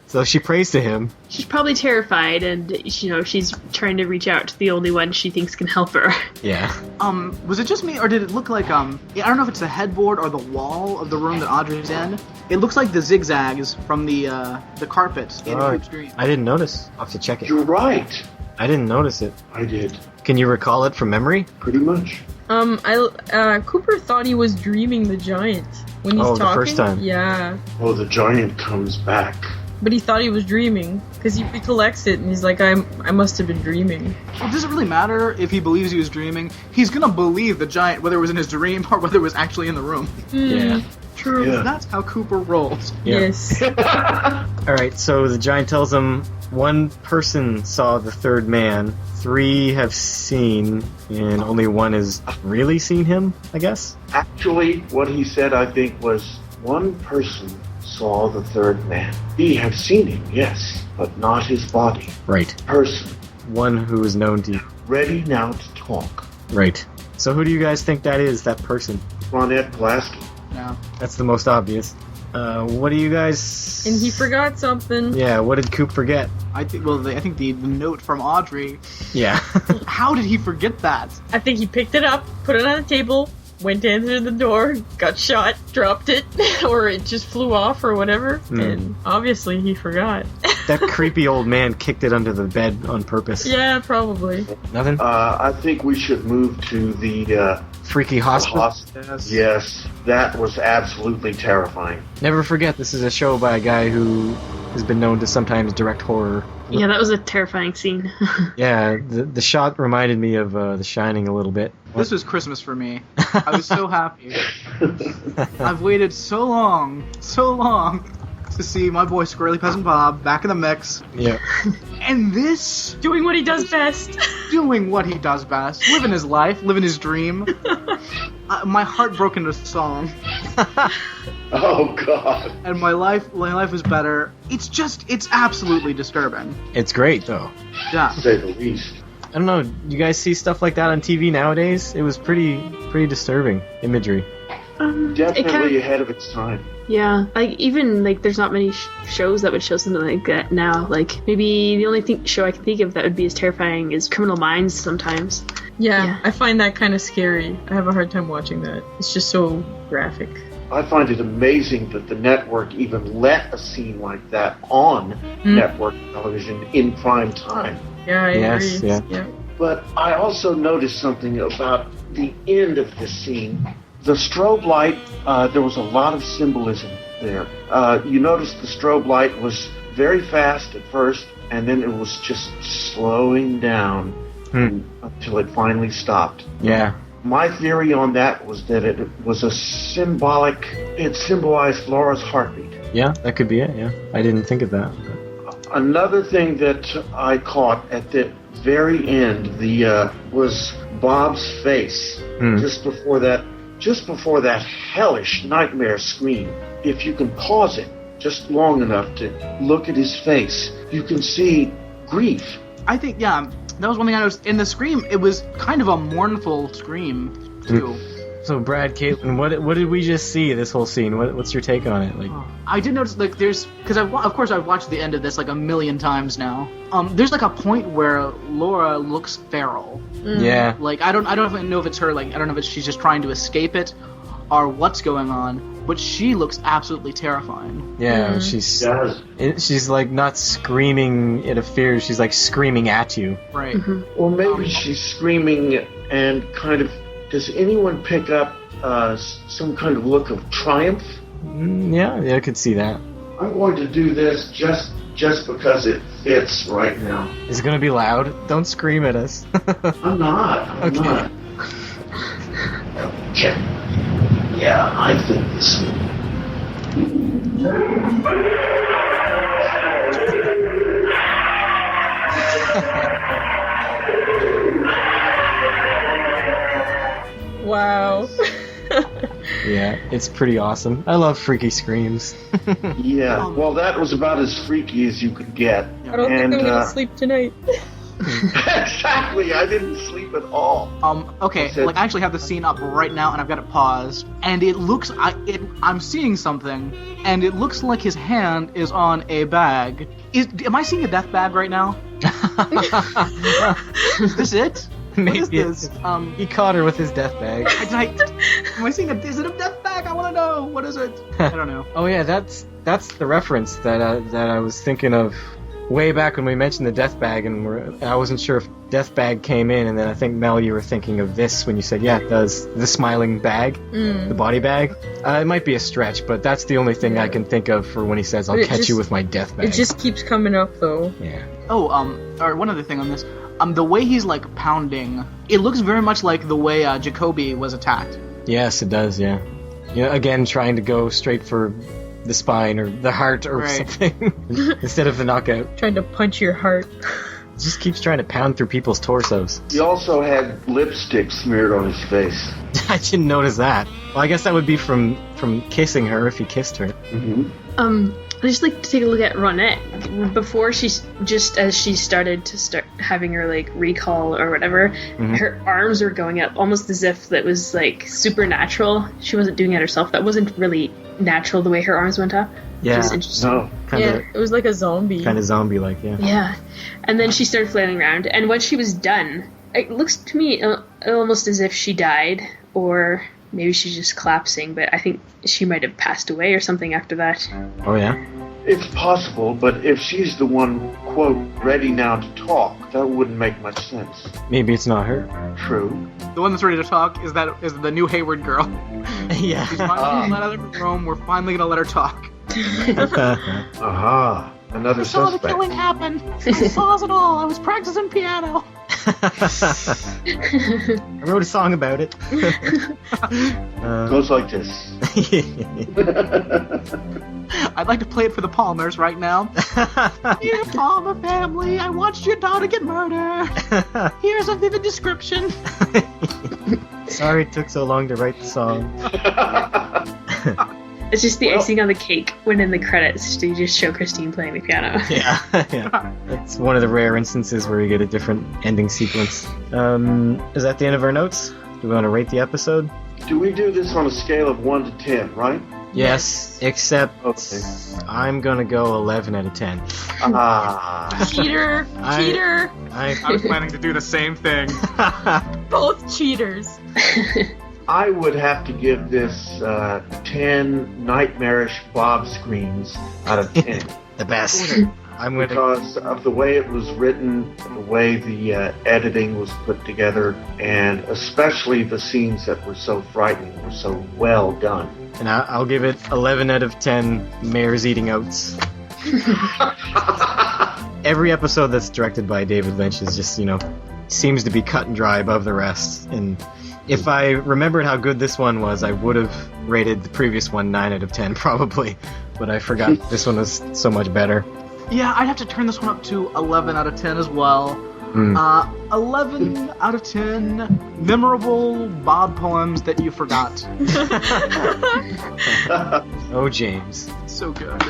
So she prays to him. She's probably terrified, and she's trying to reach out to the only one she thinks can help her. Yeah. Was it just me, or did it look like, I don't know if it's the headboard or the wall of the room that Audrey's in. It looks like the zigzags from the carpet in Coop's dream. I didn't notice. I'll have to check it. You're right. I didn't notice it. I did. Can you recall it from memory? Pretty much. Cooper thought he was dreaming the giant when he's talking. The first time. Yeah. Oh, the giant comes back. But he thought he was dreaming, because he recollects it, and he's like, I must have been dreaming. Well, does it really matter if he believes he was dreaming? He's gonna believe the giant, whether it was in his dream or whether it was actually in the room. Yeah. True. Yeah. That's how Cooper rolls. Yeah. Yes. Alright, so the giant tells him one person saw the third man, 3 have seen, and only 1 has really seen him, I guess? Actually, what he said, I think, was one person saw the third man. He have seen him, yes, but not his body. Right. Person. One who is known to you. Ready now to talk. Right. So who do you guys think that is, that person? Ronette Pulaski. Yeah. That's the most obvious. What do you guys... And he forgot something. Yeah, what did Coop forget? I think the note from Audrey. Yeah. How did he forget that? I think he picked it up, put it on the table, went to answer the door, got shot, dropped it, or it just flew off or whatever, and obviously he forgot. That creepy old man kicked it under the bed on purpose. Yeah, probably. Nothing? I think we should move to the Freaky hospital? Yes, that was absolutely terrifying. Never forget, this is a show by a guy who has been known to sometimes direct horror. Yeah, that was a terrifying scene. Yeah, the shot reminded me of The Shining a little bit. This was Christmas for me. I was so happy. I've waited so long to see my boy Squirrely Peasant Bob back in the mix. Yeah. And this... Doing what he does best. Doing what he does best. Living his life, living his dream. My heart broke into song. Oh, God. And my life was better. It's absolutely disturbing. It's great, though. Yeah. To say the least. I don't know, you guys see stuff like that on TV nowadays? It was pretty disturbing imagery. Definitely ahead of its time. Yeah, there's not many shows that would show something like that now. Like, maybe the only show I can think of that would be as terrifying is Criminal Minds sometimes. Yeah, I find that kind of scary. I have a hard time watching that. It's just so graphic. I find it amazing that the network even let a scene like that on network television in prime time. Yeah, I agree. Yeah. But I also noticed something about the end of the scene. The strobe light, there was a lot of symbolism there. You noticed the strobe light was very fast at first, and then it was just slowing down until it finally stopped. Yeah. My theory on that was that it was it symbolized Laura's heartbeat. Yeah, that could be it, yeah. I didn't think of that. Another thing that I caught at the very end, was Bob's face just before that hellish nightmare scream. If you can pause it just long enough to look at his face, you can see grief. I think, that was one thing I noticed. In the scream, it was kind of a mournful scream, too. So, Brad, Caitlin, what did we just see, this whole scene? What's your take on it? I did notice, because of course I've watched the end of this, a million times now. There's, a point where Laura looks feral. Yeah. I don't even know if it's her, I don't know if she's just trying to escape it, or what's going on, but she looks absolutely terrifying. Yeah, she's not screaming out of fear, she's, screaming at you. Right. Or maybe she's screaming and kind of... Does anyone pick up some kind of look of triumph? Yeah, I could see that. I'm going to do this just because it fits right now. Is it gonna be loud? Don't scream at us. I'm not. I'm Okay. not. Okay. Yeah, I think this will. Wow. Yeah, it's pretty awesome. I love freaky screams. Yeah, well, that was about as freaky as you could get. I don't think I'm gonna sleep tonight. Exactly, I didn't sleep at all. Okay, like I actually have the scene up right now, and I've got it paused, and it looks, I'm seeing something, and it looks like his hand is on a bag. Am I seeing a death bag right now? Is this it? Maybe what is this? He caught her with his death bag. Am I seeing is it a death bag? I want to know. What is it? I don't know. Oh yeah, that's the reference that I was thinking of way back when we mentioned the death bag, and I wasn't sure if death bag came in, and then I think Mel, you were thinking of this when you said, yeah, it does, the smiling bag, the body bag. It might be a stretch, but that's the only thing I can think of for when he says, "I'll catch you with my death bag." It just keeps coming up though. Yeah. Oh, or one other thing on this. The way he's like pounding, it looks very much like the way Jacoby was attacked. Yes, it does. Yeah. Again, trying to go straight for the spine or the heart or something instead of the knockout. Trying to punch your heart. Just keeps trying to pound through people's torsos. He also had lipstick smeared on his face. I didn't notice that. Well, I guess that would be from kissing her if he kissed her. Mm-hmm. I just like to take a look at Ronette before as she started having her like recall or whatever. Her arms were going up almost as if that was like supernatural. She wasn't doing it herself. That wasn't really natural the way her arms went up. Yeah, which was interesting. No. It was like a zombie. Kind of zombie-like, yeah. Yeah, and then she started flailing around, and when she was done, it looks to me almost as if she died, or maybe she's just collapsing, but I think she might have passed away or something after that. Oh, yeah? It's possible, but if she's the one, quote, ready now to talk, that wouldn't make much sense. Maybe it's not her. True. The one that's ready to talk is the new Hayward girl. Yeah. She's finally let out of her room. We're finally gonna let her talk. Aha. Another I saw the suspect. killing happen. I saw it all. I was practicing piano. I wrote a song about it. Goes like this. I'd like to play it for the Palmers right now. Dear Palmer family, I watched your daughter get murdered. Here's a vivid description. Sorry it took so long to write the song. It's just the icing on the cake when in the credits you just show Christine playing the piano. Yeah. It's one of the rare instances where we get a different ending sequence. Is that the end of our notes? Do we want to rate the episode? Do we do this on a scale of 1 to 10, right? Yes, except Okay. I'm gonna go 11 out of 10. Cheater! Cheater! I was planning to do the same thing. Both cheaters. I would have to give this 10 nightmarish Bob screams out of 10. The best. I'm gonna. Because of the way it was written, the way the editing was put together, and especially the scenes that were so frightening were so well done. And I'll give it 11 out of 10 mares eating oats. Every episode that's directed by David Lynch is just, seems to be cut and dry above the rest. And if I remembered how good this one was, I would have rated the previous one 9 out of 10 probably. But I forgot this one was so much better. Yeah, I'd have to turn this one up to 11 out of 10 as well. 11 out of 10 memorable Bob poems that you forgot. Oh, James. So good.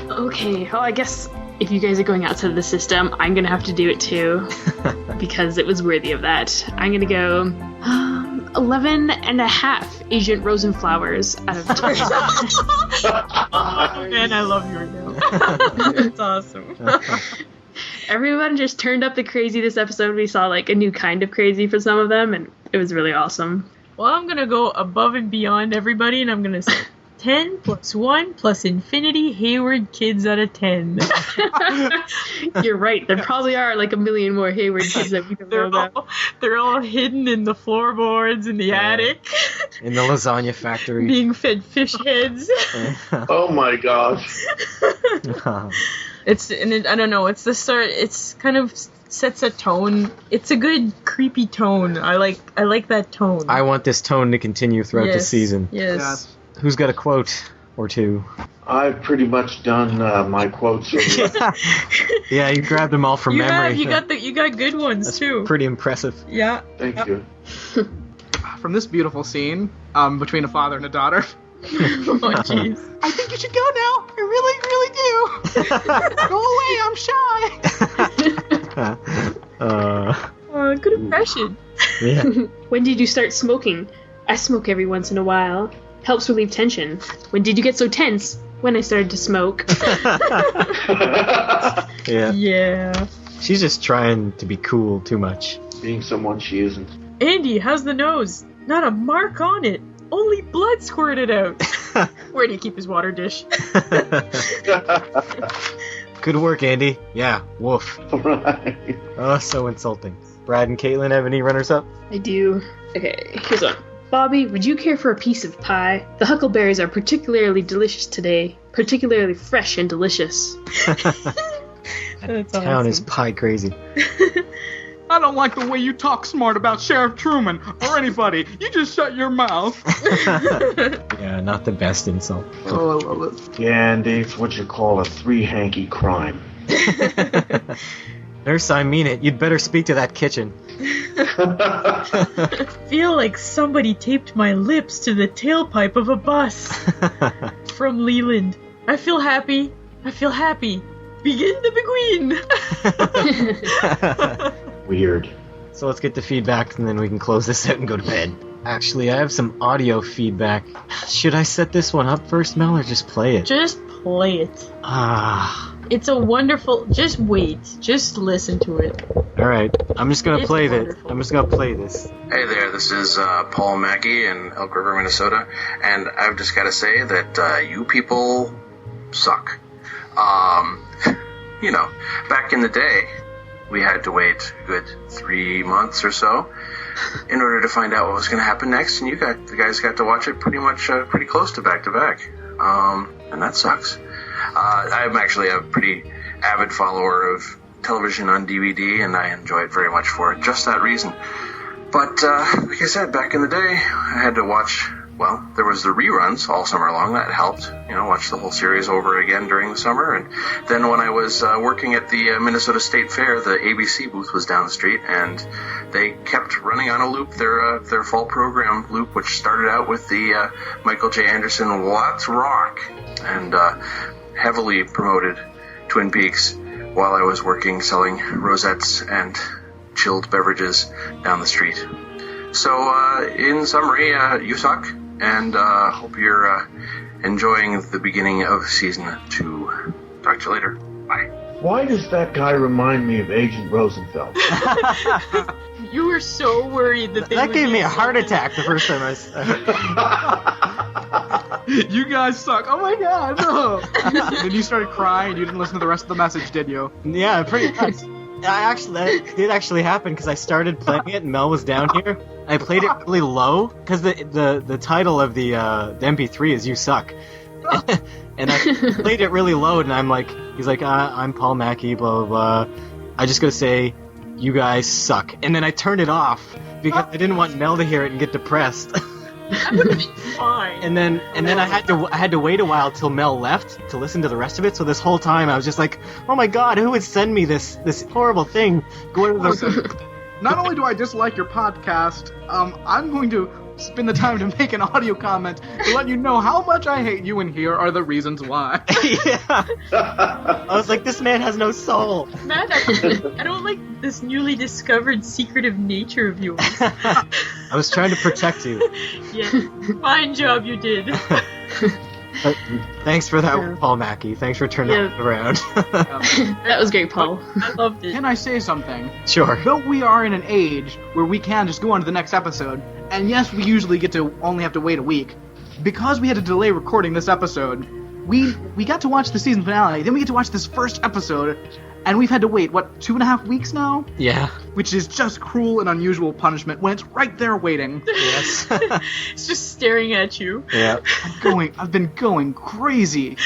Okay, well, I guess if you guys are going outside of the system, I'm gonna have to do it too, because it was worthy of that. I'm gonna go 11 and a half Agent Rosenflowers out of 10. Oh, man, I love your note. That's awesome. Everyone just turned up the crazy this episode. We saw like a new kind of crazy for some of them, and it was really awesome. Well, I'm gonna go above and beyond everybody, and I'm gonna 10 plus 1 plus infinity Hayward kids out of 10. You're right. There probably are like a million more Hayward kids that we don't know about. They're all hidden in the floorboards in the attic. In the lasagna factory. Being fed fish heads. Oh my gosh. I don't know, it's the start, it's kind of sets a tone. It's a good creepy tone. I like that tone. I want this tone to continue throughout the season. Yes. Who's got a quote or two? I've pretty much done my quotes. Yeah, you grabbed them all from memory. You got good ones. That's too. Pretty impressive. Yeah. Thank you. From this beautiful scene between a father and a daughter. Oh jeez. I think you should go now. I really, really do. Go away. I'm shy. Good impression. Yeah. When did you start smoking? I smoke every once in a while. Helps relieve tension. When did you get so tense? When I started to smoke. Yeah. Yeah. She's just trying to be cool too much. Being someone she isn't. Andy, how's the nose? Not a mark on it. Only blood squirted out. Where do you keep his water dish? Good work, Andy. Yeah, woof. Right. Oh, so insulting. Brad and Caitlin have any runners-up? I do. Okay, here's one. Bobby, would you care for a piece of pie? The huckleberries are particularly delicious today. Particularly fresh and delicious. That's Town is awesome. pie crazy. I don't like the way you talk smart about Sheriff Truman or anybody. You just shut your mouth. Yeah, not the best insult. Oh, I love it. Yeah, and it's what you call a three-hanky crime. Nurse, I mean it. You'd better speak to that kitchen. Feel like somebody taped my lips to the tailpipe of a bus. From Leland. I feel happy. Begin the begin. Weird. So let's get the feedback and then we can close this out and go to bed. Actually, I have some audio feedback. Should I set this one up first, Mel, or just play it? Just play it. It's a wonderful. Just wait. Just listen to it. Alright, I'm just gonna It's play this. wonderful. I'm just gonna play this. Hey there, this is Paul Mackey in Elk River, Minnesota, and I've just got to say that you people suck. Back in the day, we had to wait a good 3 months or so in order to find out what was going to happen next, and the guys got to watch it pretty close to back, and that sucks. I'm actually a pretty avid follower of television on DVD, and I enjoy it very much for just that reason. But, like I said, back in the day, I had to watch, there was the reruns all summer long. That helped, watch the whole series over again during the summer. And then when I was working at the Minnesota State Fair, the ABC booth was down the street, and they kept running on a loop their fall program loop, which started out with the Michael J. Anderson Let's Rock, and heavily promoted Twin Peaks while I was working selling rosettes and chilled beverages down the street. So, in summary, you suck, and hope you're enjoying the beginning of season 2. Talk to you later. Bye. Why does that guy remind me of Agent Rosenfeld? You were so worried that they That would gave be me a heart insulted. attack the first time You guys suck. Oh my god, no. Then you started crying and you didn't listen to the rest of the message, did you? Yeah, pretty much. That did actually happen because I started playing it and Mel was down here. I played it really low because the title of the MP3 is "You Suck," and I played it really low. And he's like, I'm Paul Mackey, blah blah blah. I just gotta say, you guys suck. And then I turned it off because I didn't want Mel to hear it and get depressed. That would have been fine. And then I had to wait a while till Mel left to listen to the rest of it. So this whole time I was just like, oh my god, who would send me this horrible thing? Going to the Not only do I dislike your podcast, I'm going to spend the time to make an audio comment to let you know how much I hate you, and here are the reasons why. Yeah. I was like, this man has no soul. Matt, I don't like this newly discovered secretive nature of yours. I was trying to protect you. Yeah, fine job you did. But thanks for that, Yeah. Paul Mackey. Thanks for turning it around. That was great, Paul. I loved it. Can I say something? Sure. Though we are in an age where we can just go on to the next episode, and yes, we usually get to only have to wait a week, because we had to delay recording this episode, we got to watch the season finale, then we get to watch this first episode, and we've had to wait, 2.5 weeks now? Yeah. Which is just cruel and unusual punishment when it's right there waiting. Yes. It's just staring at you. Yeah. I've been going crazy.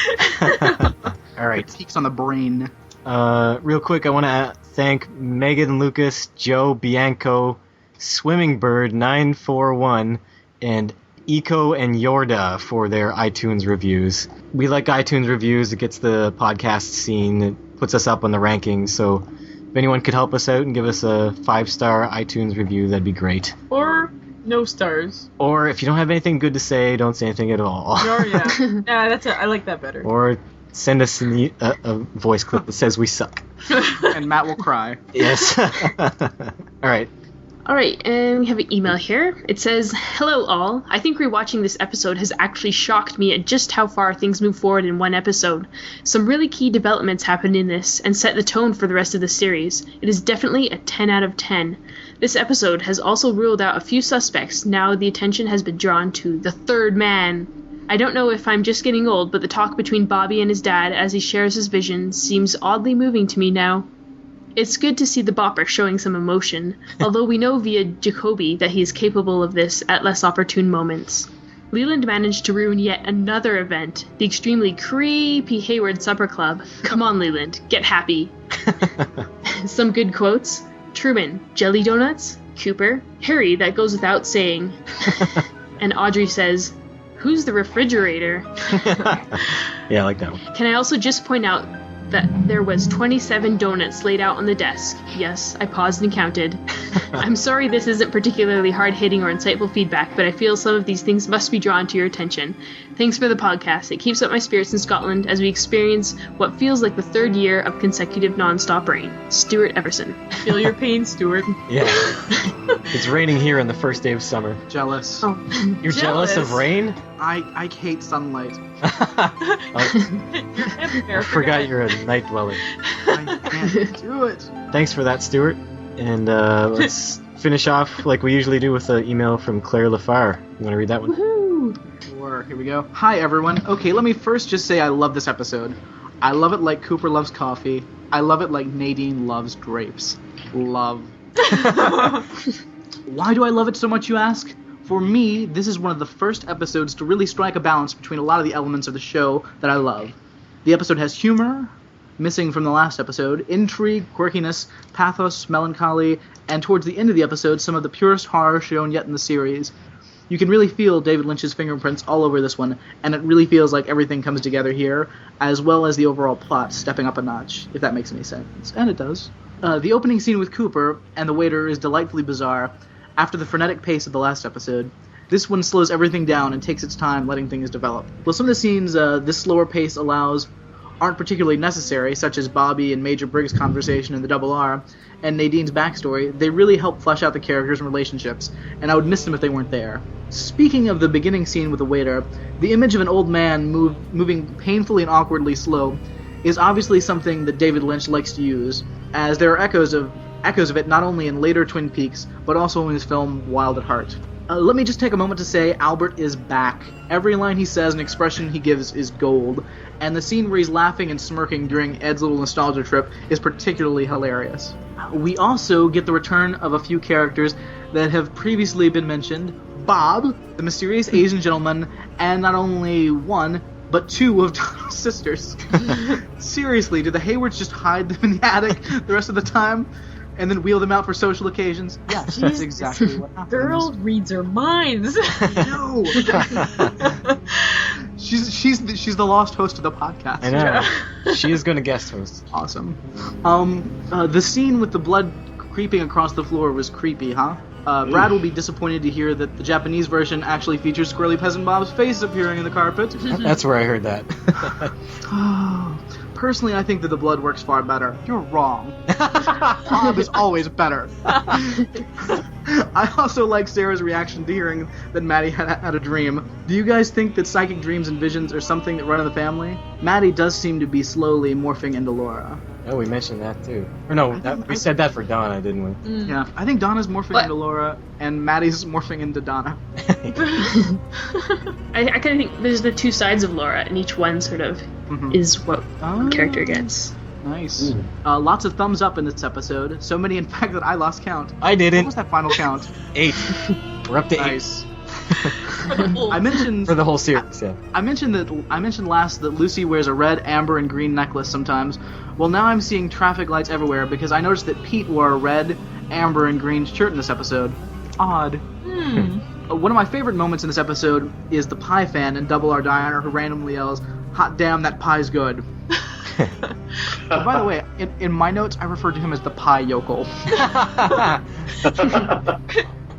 All right. Peaks on the brain. Real quick, I want to thank Megan Lucas, Joe Bianco, Swimming Bird 941, and Eco and Yorda for their iTunes reviews. We like iTunes reviews. It gets the podcast seen. It puts us up on the rankings. So if anyone could help us out and give us a 5-star iTunes review, that'd be great. Or no stars. Or if you don't have anything good to say, don't say anything at all. Or, yeah. I like that better. Or send us a voice clip that says we suck. And Matt will cry. Yes. All right. Alright, and we have an email here. It says, "Hello all. I think rewatching this episode has actually shocked me at just how far things move forward in one episode. Some really key developments happened in this and set the tone for the rest of the series. It is definitely a 10 out of 10. This episode has also ruled out a few suspects. Now the attention has been drawn to the third man. I don't know if I'm just getting old, but the talk between Bobby and his dad as he shares his vision seems oddly moving to me now. It's good to see the Bopper showing some emotion, although we know via Jacoby that he is capable of this at less opportune moments. Leland managed to ruin yet another event, the extremely creepy Hayward Supper Club. Come on, Leland, get happy." Some good quotes. Truman, jelly donuts. Cooper, Harry, that goes without saying. And Audrey says, "Who's the refrigerator?" Yeah, I like that one. Can I also just point out that there was 27 donuts laid out on the desk. Yes, I paused and counted. I'm sorry this isn't particularly hard-hitting or insightful feedback, but I feel some of these things must be drawn to your attention. Thanks for the podcast. It keeps up my spirits in Scotland as we experience what feels like the third year of consecutive non-stop rain. Stuart Everson. Feel your pain, Stuart. Yeah. It's raining here on the first day of summer. Jealous. Oh. You're jealous of rain? I hate sunlight. I forgot you're a night dweller. I can't do it. Thanks for that, Stuart. And let's finish off like we usually do with an email from Claire Laffar. You want to read that one? Woohoo! Sure, here we go. Hi, everyone. Okay, let me first just say I love this episode. I love it like Cooper loves coffee. I love it like Nadine loves drapes. Love. Why do I love it so much, you ask? For me, this is one of the first episodes to really strike a balance between a lot of the elements of the show that I love. The episode has humor, missing from the last episode, intrigue, quirkiness, pathos, melancholy, and towards the end of the episode, some of the purest horror shown yet in the series. You can really feel David Lynch's fingerprints all over this one, and it really feels like everything comes together here, as well as the overall plot stepping up a notch, if that makes any sense. And it does. The opening scene with Cooper and the waiter is delightfully bizarre. After the frenetic pace of the last episode, this one slows everything down and takes its time letting things develop. Well, some of the scenes this slower pace allows aren't particularly necessary, such as Bobby and Major Briggs' conversation in the Double R, and Nadine's backstory. They really help flesh out the characters and relationships, and I would miss them if they weren't there. Speaking of the beginning scene with the waiter, the image of an old man moving painfully and awkwardly slow is obviously something that David Lynch likes to use, as there are echoes of it not only in later Twin Peaks, but also in his film Wild at Heart. Let me just take a moment to say Albert is back. Every line he says and expression he gives is gold, and the scene where he's laughing and smirking during Ed's little nostalgia trip is particularly hilarious. We also get the return of a few characters that have previously been mentioned. Bob, the mysterious Asian gentleman, and not only one, but two of Donald's sisters. Seriously, do the Haywards just hide them in the attic the rest of the time? And then wheel them out for social occasions? Yes, that's exactly what happens. Girl reads her minds. No. She's the lost host of the podcast. I know. She is going to guest host. Awesome. The scene with the blood creeping across the floor was creepy, huh? Brad will be disappointed to hear that the Japanese version actually features Squirrely Peasant Bob's face appearing in the carpet. That's where I heard that. Personally, I think that the blood works far better. You're wrong. Bob is always better. I also like Sarah's reaction to hearing that Maddie had a dream. Do you guys think that psychic dreams and visions are something that run in the family? Maddie does seem to be slowly morphing into Laura. Oh, we mentioned that too. Or no, we said that for Donna, didn't we? Yeah, I think Donna's morphing into Laura, and Maddie's morphing into Donna. I kind of think there's the two sides of Laura, and each one sort of is what one character gets. Nice. Lots of thumbs up in this episode. So many, in fact, that I lost count. I didn't. What was that final count? 8. We're up to 8. Nice. I mentioned for the whole series. Yeah. I mentioned last that Lucy wears a red, amber, and green necklace sometimes. Well, now I'm seeing traffic lights everywhere because I noticed that Pete wore a red, amber, and green shirt in this episode. Odd. One of my favorite moments in this episode is the pie fan in Double R Diner who randomly yells, "Hot damn, that pie's good." By the way, in my notes, I referred to him as the pie yokel.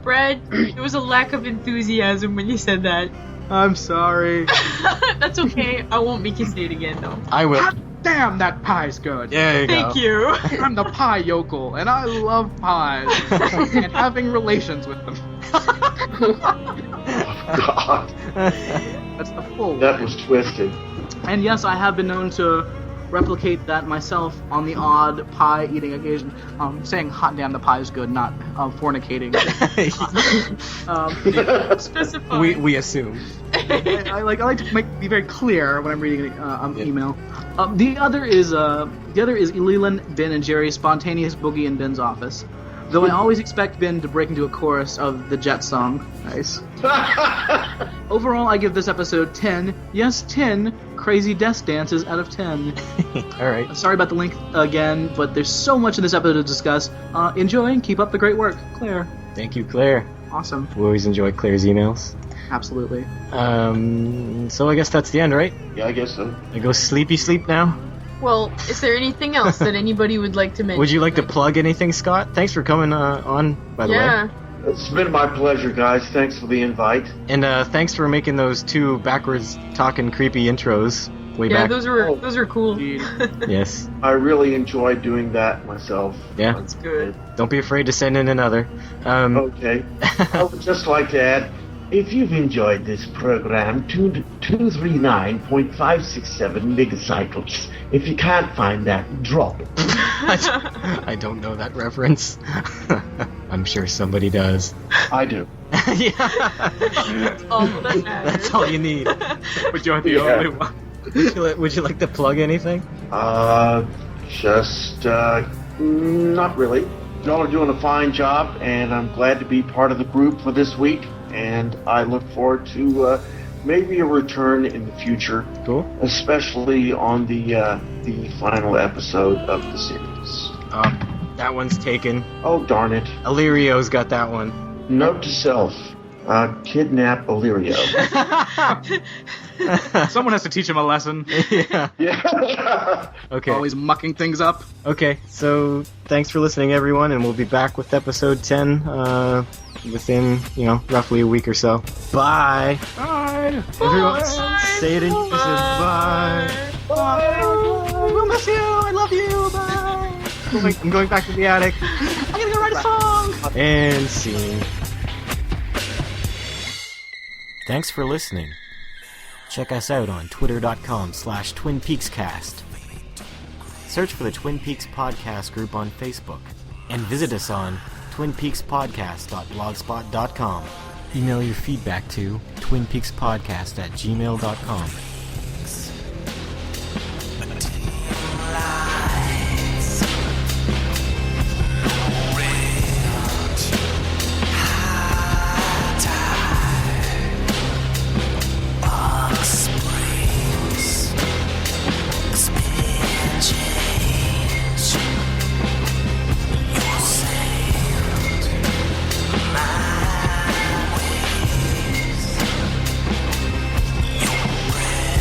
Brad, there was a lack of enthusiasm when you said that. I'm sorry. That's okay. I won't make you say it again, though. I will. Hot damn, that pie's good. There you go. Thank you. I'm the pie yokel, and I love pies and having relations with them. God. That's the full. That was twisted. And yes, I have been known to replicate that myself on the odd pie-eating occasion. Saying "hot damn, the pie is good," not fornicating. Specify. We assume. I like to be very clear when I'm reading an email. The other is Leland, Ben, and Jerry's spontaneous boogie in Ben's office. Though I always expect Ben to break into a chorus of the Jet song. Nice. Overall, I give this episode 10. Yes, 10 crazy desk dances out of 10. Alright. Sorry about the length again, but there's so much in this episode to discuss. Enjoy and keep up the great work. Claire. Thank you, Claire. Awesome. We always enjoy Claire's emails. Absolutely. So I guess that's the end, right? Yeah, I guess so. I go sleep now? Well, is there anything else that anybody would like to mention? Would you like to plug anything, Scott? Thanks for coming on, by the way. Yeah. It's been my pleasure, guys. Thanks for the invite. And thanks for making those 2 backwards talking creepy intros way back. Yeah, those were cool. Yes. I really enjoyed doing that myself. Yeah. That's good. Don't be afraid to send in another. Okay. I would just like to add, if you've enjoyed this program, tune 239.567 megacycles. If you can't find that, drop it. I don't know that reference. I'm sure somebody does. I do. Yeah. That's all you need. But you're the only one. Would you like to plug anything? Not really. Y'all are doing a fine job, and I'm glad to be part of the group for this week, and I look forward to maybe a return in the future. Cool. Especially on the final episode of the series. That one's taken. Oh, darn it. Illyrio's got that one. Note to self. Kidnap Illyrio. Someone has to teach him a lesson. Yeah. Yeah. Okay. Always mucking things up. Okay, so thanks for listening, everyone, and we'll be back with episode 10 within, roughly a week or so. Bye. Bye. Everyone, say it in unison. Bye. Bye. We'll miss you. I love you. Bye. I'm going back to the attic. I gotta go write a song. And scene. Thanks for listening. Check us out on twitter.com/TwinPeaksCast. Search for the Twin Peaks Podcast group on Facebook. And visit us on twinpeakspodcast.blogspot.com. Email your feedback to twinpeakspodcast@gmail.com. Your breath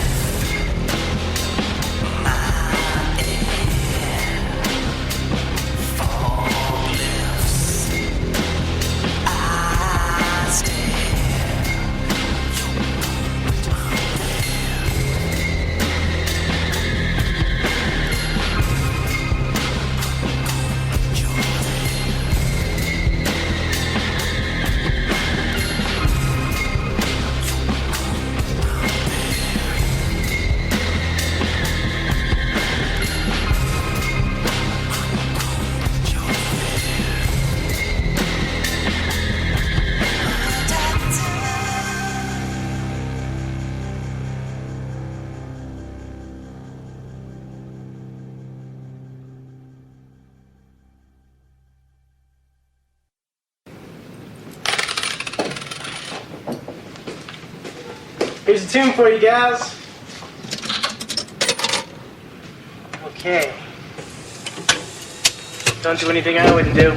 Here's a tune for you guys. Okay. Don't do anything I wouldn't do.